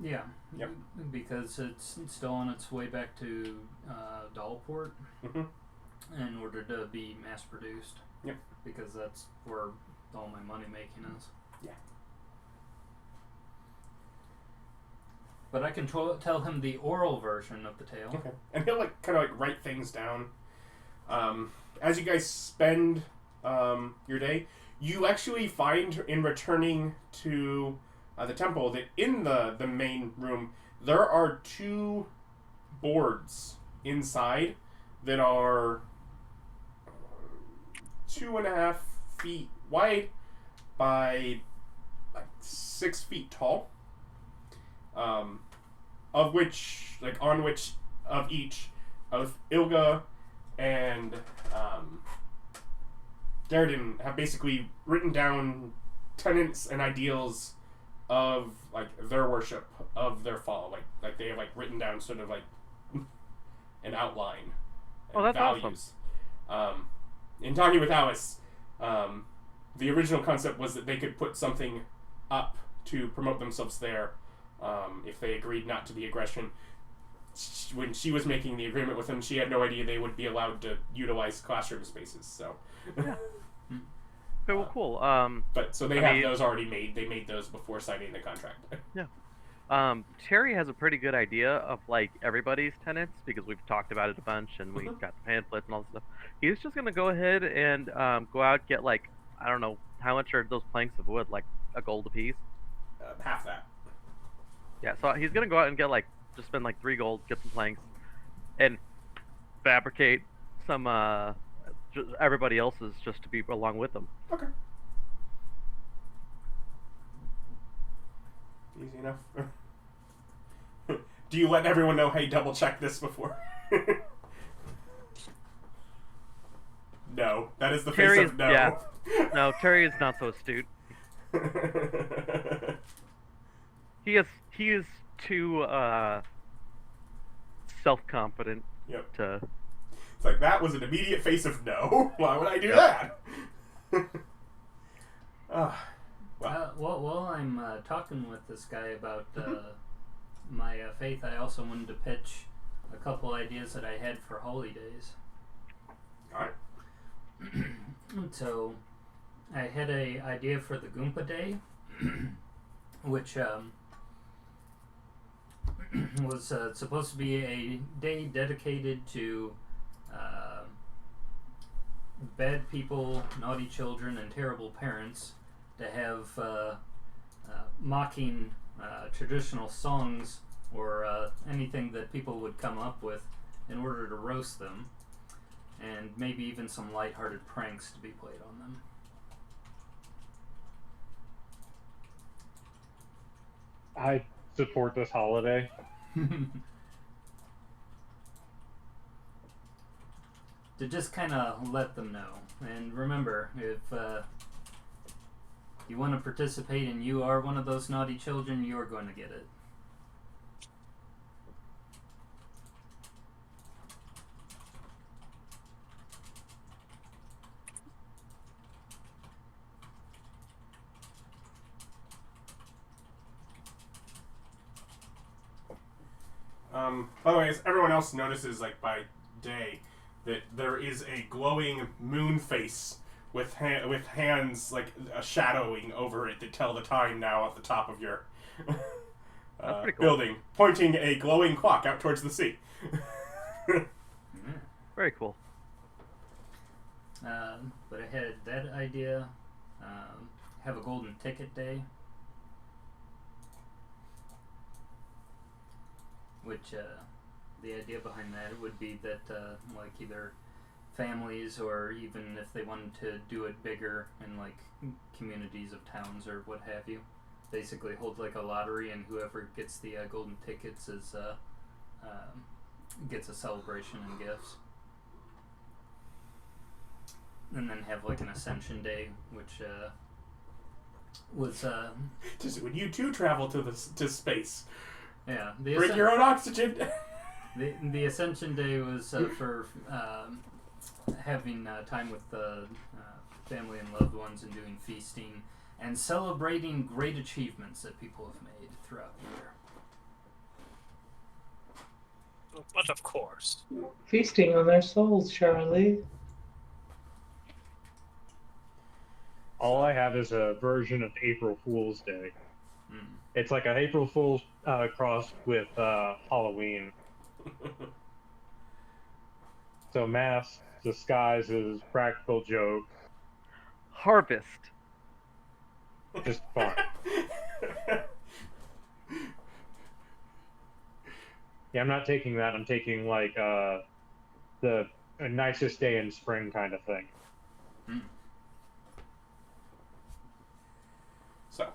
Yeah. Yep. Because it's still on its way back to Dollport Mm-hmm. in order to be mass produced. Yep. Because that's where all my money making is. Yeah. But I can tell him the oral version of the tale. Okay. And he'll kind of write things down. As you guys spend your day, you actually find in returning to the temple that in the main room there are 2 boards inside that are 2.5 feet wide by 6 feet tall. On which of each Ilga and Garadain have basically written down tenets and ideals of like their worship of their fall. Like they have like written down sort of like an outline. Oh, that's values. In talking with Alice, the original concept was that they could put something up to promote themselves there if they agreed not to the aggression. When she was making the agreement with them, she had no idea they would be allowed to utilize classroom spaces. So, yeah. Okay, well, cool. But so they have those already made. They made those before signing the contract. Yeah. Terry has a pretty good idea of like everybody's tenants because we've talked about it a bunch and we got the pamphlets and all this stuff. He's just gonna go ahead and go out, get like, I don't know, how much are those planks of wood? Like a gold apiece? Half that. Yeah, so he's gonna go out and get like, just spend like 3 gold, get some planks, and fabricate some everybody else's just to be along with them. Okay. Easy enough. Do you let everyone know, hey, double check this before? No. That is the Terry face of no. Yeah. No, Terry is not so astute. He is too self-confident to... It's like, that was an immediate face of no. Why would I do that? While I'm talking with this guy about my faith, I also wanted to pitch a couple ideas that I had for holy days. Alright. So, I had a idea for the Goomba Day, which was supposed to be a day dedicated to bad people, naughty children, and terrible parents, to have mocking traditional songs or anything that people would come up with in order to roast them, and maybe even some lighthearted pranks to be played on them. I support this holiday. To just kind of let them know. And remember, if you want to participate and you are one of those naughty children, you're going to get it. By the way, as everyone else notices, like by day, that there is a glowing moon face with hands like shadowing over it to tell the time now at the top of your cool. building, pointing a glowing clock out towards the sea. Very cool. But I had that idea. Have a golden ticket day. Which, the idea behind that would be that, like, either families or even if they wanted to do it bigger in, like, communities of towns or what have you, basically hold, like, a lottery, and whoever gets the golden tickets is, gets a celebration and gifts. And then have, like, an Ascension Day, which, was, Just when you too travel to space. Yeah, bring your own oxygen. The Ascension Day was for having time with family and loved ones and doing feasting and celebrating great achievements that people have made throughout the year. But of course. Feasting on their souls, Charlie. All I have is a version of April Fool's Day. It's like an April Fool's crossed with Halloween. So masks, disguises, practical jokes. Harvest. Just fun. Yeah, I'm not taking that. I'm taking like the nicest day in spring kind of thing. So,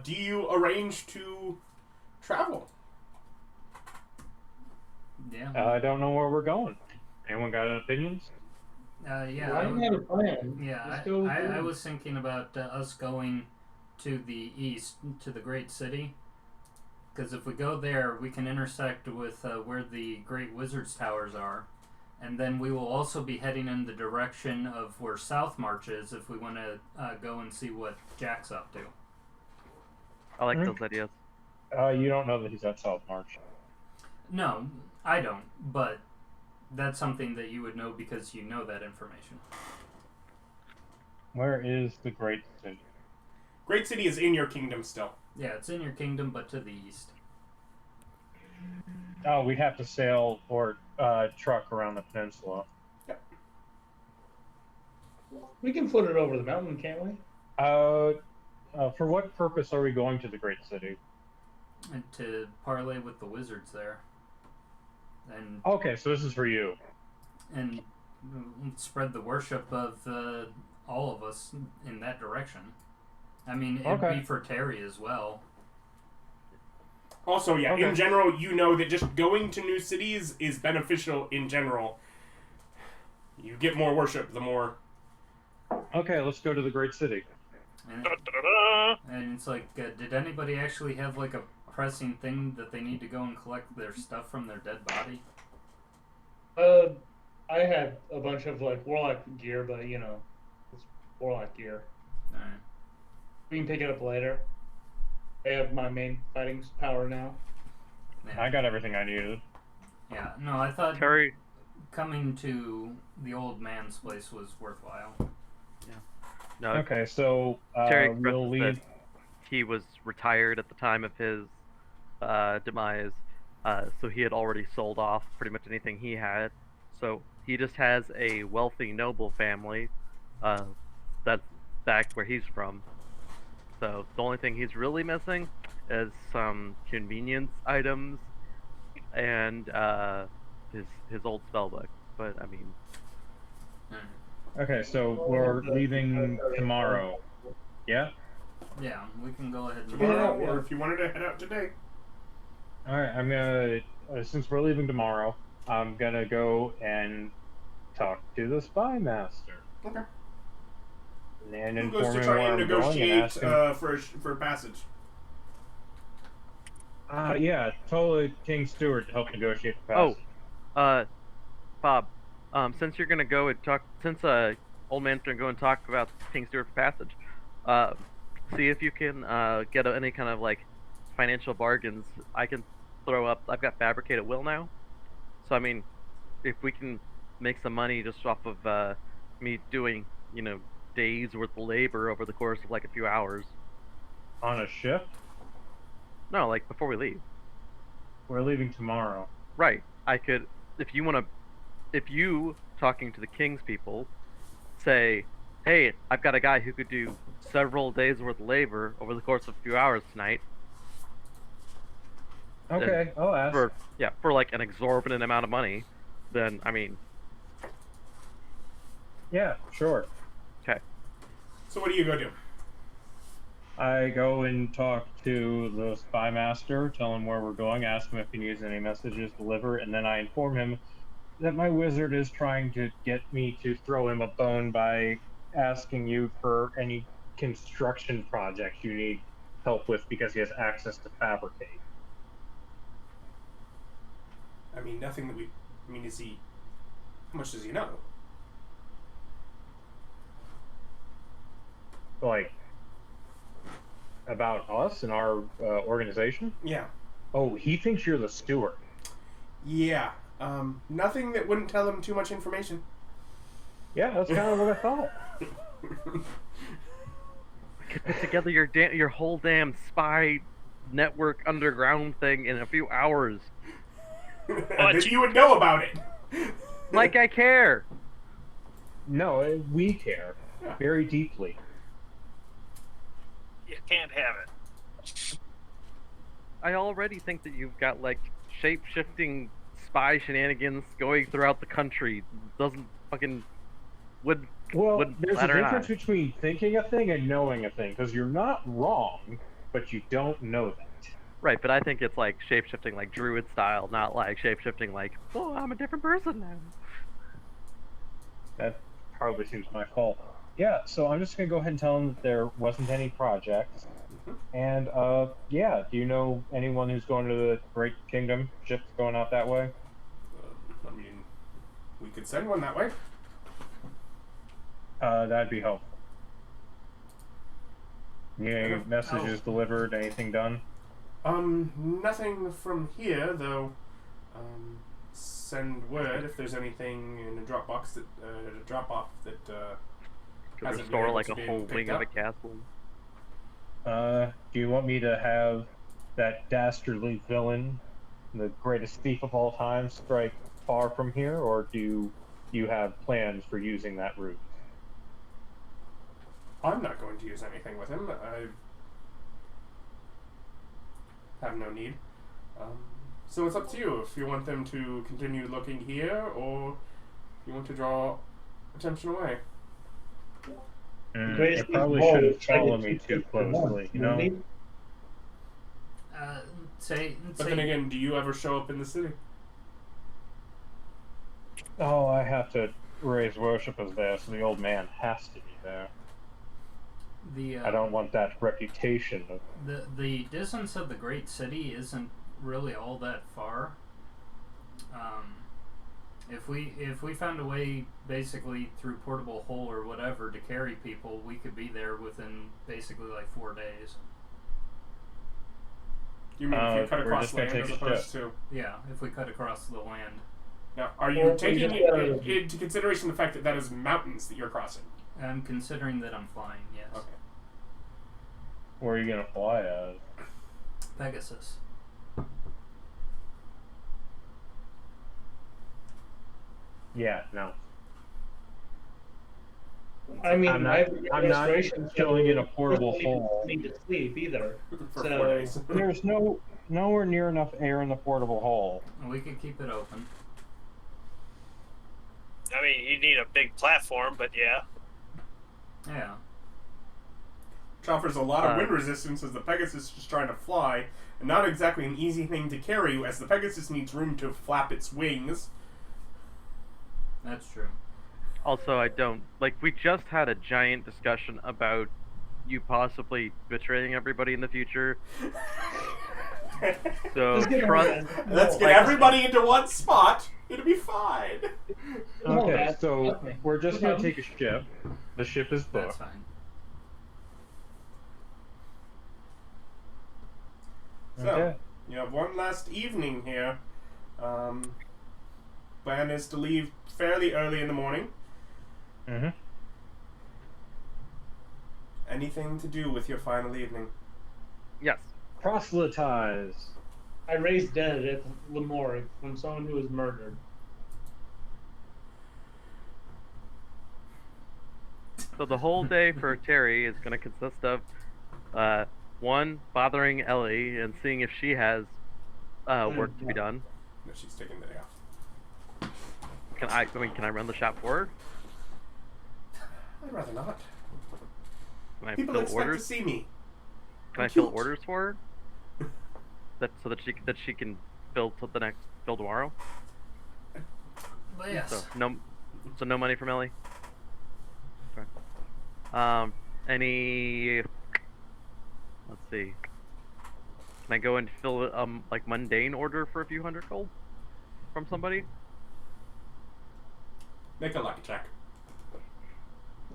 do you arrange to travel? Yeah. I don't know where we're going. Anyone got opinions? Yeah. I don't have a plan. Yeah, Just go with I it. was thinking about us going to the east, to the Great City. Because if we go there, we can intersect with where the Great Wizard's Towers are. And then we will also be heading in the direction of where South March is if we want to go and see what Jack's up to. I like those ideas. You don't know that he's at South March. No, I don't. But that's something that you would know because you know that information. Where is the Great City? Great City is in your kingdom still. Yeah, it's in your kingdom, but to the east. Oh, we'd have to sail or truck around the peninsula. We can float it over the mountain, can't we? For what purpose are we going to the Great City? And to parlay with the wizards there. And Okay, so this is for you. and spread the worship of all of us in that direction. I mean, it'd Okay. be for Terry as well. Also, yeah, Okay. in general, you know that just going to new cities is beneficial in general. You get more worship, the more... Okay, let's go to the Great City. And, Da-da-da. and it's like, did anybody actually have like a pressing thing that they need to go and collect their stuff from their dead body? I had a bunch of like warlock gear, but you know, it's warlock gear. Alright. We can pick it up later. I have my main fighting power now. Yeah. I got everything I needed. Yeah, no, I thought Terry, coming to the old man's place was worthwhile. no, Okay, so Terry we'll expressed leave. that he was retired at the time of his demise, so he had already sold off pretty much anything he had. So he just has a wealthy noble family that's back where he's from. So the only thing he's really missing is some convenience items and his old spellbook. But I mean, Okay, so we're leaving tomorrow. Yeah? Yeah, we can go ahead and Tomorrow, Yeah. or if you wanted to head out today. Alright, I'm gonna, since we're leaving tomorrow, I'm gonna go and talk to the spy master. Okay. And Who goes inform to him try where and I'm going and negotiate ask him. for passage? Yeah, totally King Stewart to help negotiate the Oh. passage. Bob, since you're gonna go and talk, since old man's gonna go and talk about King Stewart Passage, see if you can get any kind of like financial bargains. I can throw up. I've got fabricate at will now, so I mean, if we can make some money just off of me doing, days worth of labor over the course of like a few hours. On a shift? No, like before we leave. We're leaving tomorrow. Right. I could, if you talking to the King's people, say, hey, I've got a guy who could do several days worth of labor over the course of a few hours tonight. Okay, I'll ask. For like an exorbitant amount of money, then I mean, Yeah, sure. okay. So what do you go do? I go and talk to the spy master, tell him where we're going, ask him if he needs any messages delivered, and then I inform him that my wizard is trying to get me to throw him a bone by asking you for any construction projects you need help with because he has access to fabricate. I mean, nothing that we... I mean, is he... How much does he know? Like, about us and our organization? Yeah. Oh, he thinks you're the steward. Yeah. Nothing that wouldn't tell him too much information. Yeah, that's kind of what I thought. Could put together your whole damn spy network underground thing in a few hours. I bet you would know about it. Like I care. No, we care Yeah. very deeply. You can't have it. I already think that you've got like shape-shifting spy shenanigans going throughout the country. Doesn't fucking would Well, wouldn't there's a flatter an difference eye. between thinking a thing and knowing a thing, because you're not wrong, but you don't know that. Right, but I think it's like shape-shifting like druid style, not like shape-shifting like, oh, I'm a different person now. That probably seems my fault. Yeah, so I'm just gonna go ahead and tell him that there wasn't any projects. And yeah, do you know anyone who's going to the Great Kingdom? Ships going out that way? I mean, we could send one that way. That'd be helpful. Any messages delivered? Anything done? Nothing from here though. Send word if there's anything in a Dropbox that drop-off that Could hasn't restore been like able a to be whole picked wing of a up. castle. Do you want me to have that dastardly villain, the greatest thief of all time, strike far from here, or do you have plans for using that route? I'm not going to use anything with him. I have no need. So it's up to you if you want them to continue looking here or you want to draw attention away. They probably shouldn't follow me too closely, you know? But then again, do you ever show up in the city? Oh, I have to raise worshippers there, so the old man has to be there. I don't want that reputation of... The distance of the great city isn't really all that far. If we found a way, basically through portable hole or whatever, to carry people, we could be there within basically like 4 days. You mean if you cut we're across just gonna land as take a opposed ship. to... Yeah, if we cut across the land. Now, are you taking into consideration the fact that that is mountains that you're crossing? I'm considering that I'm flying, yes. Okay. Where are you gonna fly as? Pegasus. Yeah, no. I mean, I'm not chilling in a portable hole. Need to sleep either. For So- 4 days. There's nowhere near enough air in the portable hole. We could keep it open. I mean, you need a big platform, but yeah. Yeah. Which offers a lot of wind resistance as the Pegasus is trying to fly, and not exactly an easy thing to carry as the Pegasus needs room to flap its wings. That's true. Also, I don't like. We just had a giant discussion about you possibly betraying everybody in the future. So Let's get trust. Let's get everybody into one spot. It'll be fine. Okay, so okay. we're just gonna take a ship. The ship is That's booked. fine. So, Okay. you have one last evening here. Plan is to leave fairly early in the morning. Mm-hmm. Anything to do with your final evening? Yes. Proselytize. I raised dead at the morgue from someone who was murdered. So the whole day for Terry is going to consist of, one, bothering Ellie and seeing if she has work to be done. No, she's taking the day off. Can I run the shop for her? I'd rather not. Can I People fill expect orders? to see me. Can I I'm fill cute. orders for her? So that she can build till the next build tomorrow. But yes. So no money from Ellie. Okay. Any? Let's see. Can I go and fill like mundane order for a few hundred gold from somebody? Make a luck check.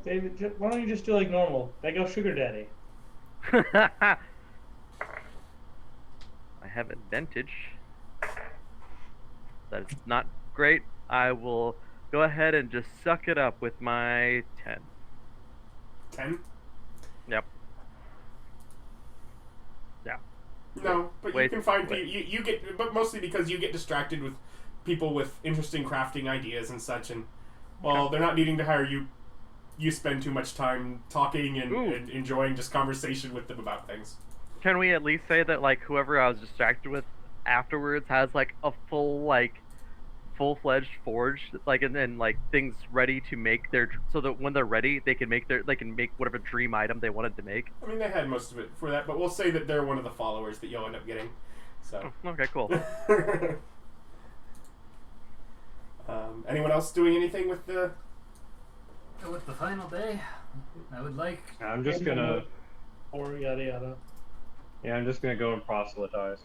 David, why don't you just do like normal? Like go sugar daddy. I have advantage. That is not great. I will go ahead and just suck it up with my 10. 10? Yep. Yeah. No, but you Wait, can find wait. you get, but mostly because you get distracted with people with interesting crafting ideas and such, and while they're not needing to hire you, you spend too much time talking and enjoying just conversation with them about things. Can we at least say that like whoever I was distracted with afterwards has like a full like full-fledged forge, like, and like things ready to make their, so that when they're ready, they can make whatever dream item they wanted to make. I mean, they had most of it for that, but we'll say that they're one of the followers that you'll end up getting. So. Oh, okay, cool. Anyone else doing anything with the? With the final day, I would like. I'm just gonna. Or yada yada. Yeah, I'm just gonna go and proselytize.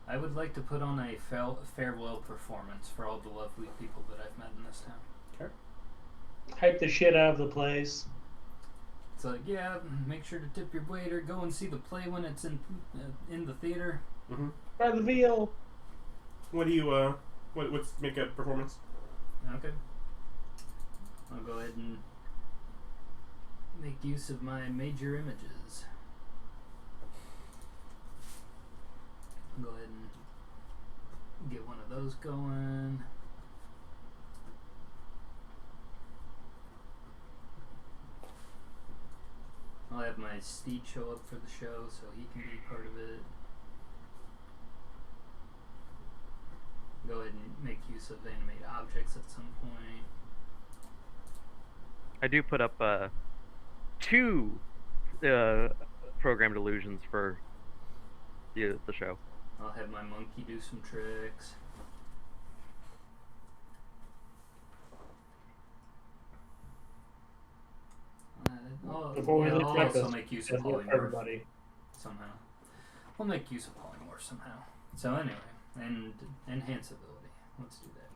I would like to put on a farewell performance for all the lovely people that I've met in this town. Okay. Hype the shit out of the place. It's like, yeah, make sure to tip your waiter. Go and see the play when it's in the theater. Mm-hmm. Try the veal. What do you what's make a performance? Okay. I'll go ahead and make use of my major images. I'll go ahead and get one of those going. I'll have my Steed show up for the show so he can be part of it. Go ahead and make use of animate objects at some point. I do put up 2 programmed illusions for the show. I'll have my monkey do some tricks. Before we leave I'll breakfast, also make use of that's polymorph everybody. somehow. We'll make use of polymorph somehow. So anyway, and enhance ability. Let's do that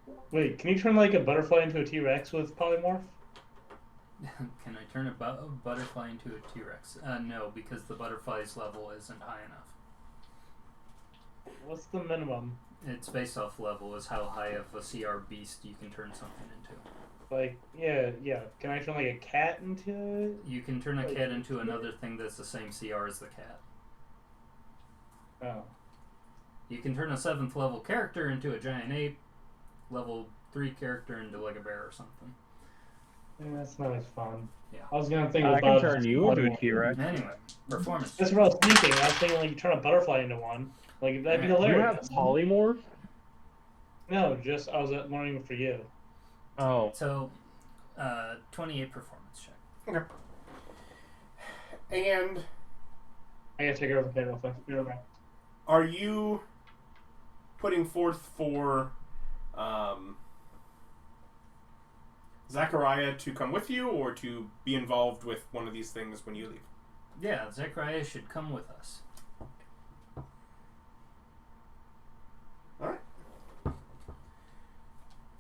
too. Wait, can you turn like a butterfly into a T-Rex with polymorph? Can I turn a butterfly into a T-Rex? No, because the butterfly's level isn't high enough. What's the minimum? Its based off level is how high of a CR beast you can turn something into. Like, yeah. Can I turn like a cat into it? You can turn a cat into another thing that's the same CR as the cat. Oh. You can turn a 7th level character into a giant ape, level 3 character into like a bear or something. Yeah, that's not as fun. Yeah. I was gonna think I about can turn you into a T-Rex. Anyway, performance. That's what I was thinking. I was thinking like you turn a butterfly into one. Like that'd be You have hilarious. polymorph? No, just I was wondering for you. Oh. So, 28 performance check. Okay. And I gotta take over the payroll. Be right back. are you putting forth for Zachariah to come with you or to be involved with one of these things when you leave? Yeah, Zechariah should come with us. Alright.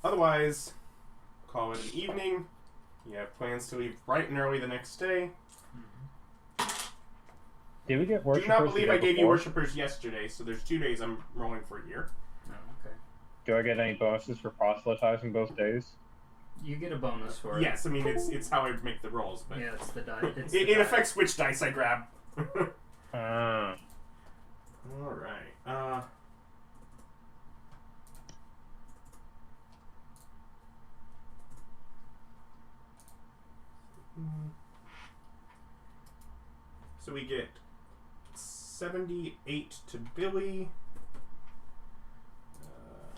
Otherwise, call it an evening. You have plans to leave bright and early the next day. Did we get Do worshippers? not believe the I day gave you before? worshippers yesterday, so there's 2 days I'm rolling for here. Oh, okay. Do I get any bonuses for proselytizing both days? You get a bonus for it. Yes, I mean it's how I make the rolls, but Yeah, it's the die. It's it the die. affects which dice I grab. Ah. Alright. So we get 78 to Billy. Uh,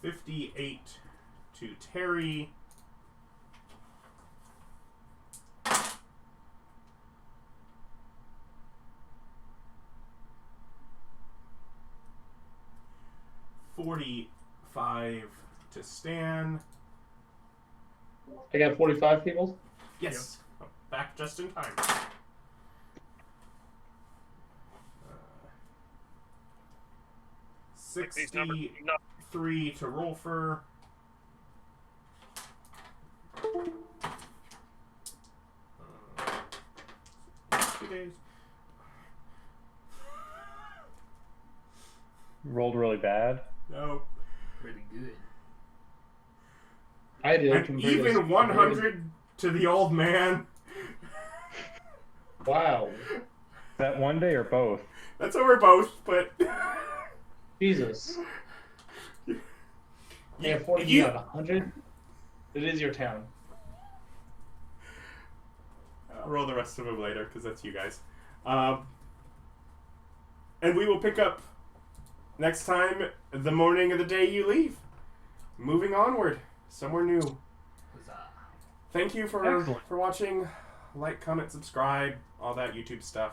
58 to Terry. $45 to Stan. I got 45 people. Yes. Oh, back just in time. 63 to Rolfur. Two days. Rolled really bad. No. Pretty good. I did. And even 100 to the old man. Wow. Is that one day or both? That's over both, but Jesus. Yeah, 40 out of 100. It is your town. I'll roll the rest of them later because that's you guys. And we will pick up next time the morning of the day you leave. Moving onward, somewhere new. Huzzah. Thank you for Excellent. watching. Like, comment, subscribe, all that YouTube stuff.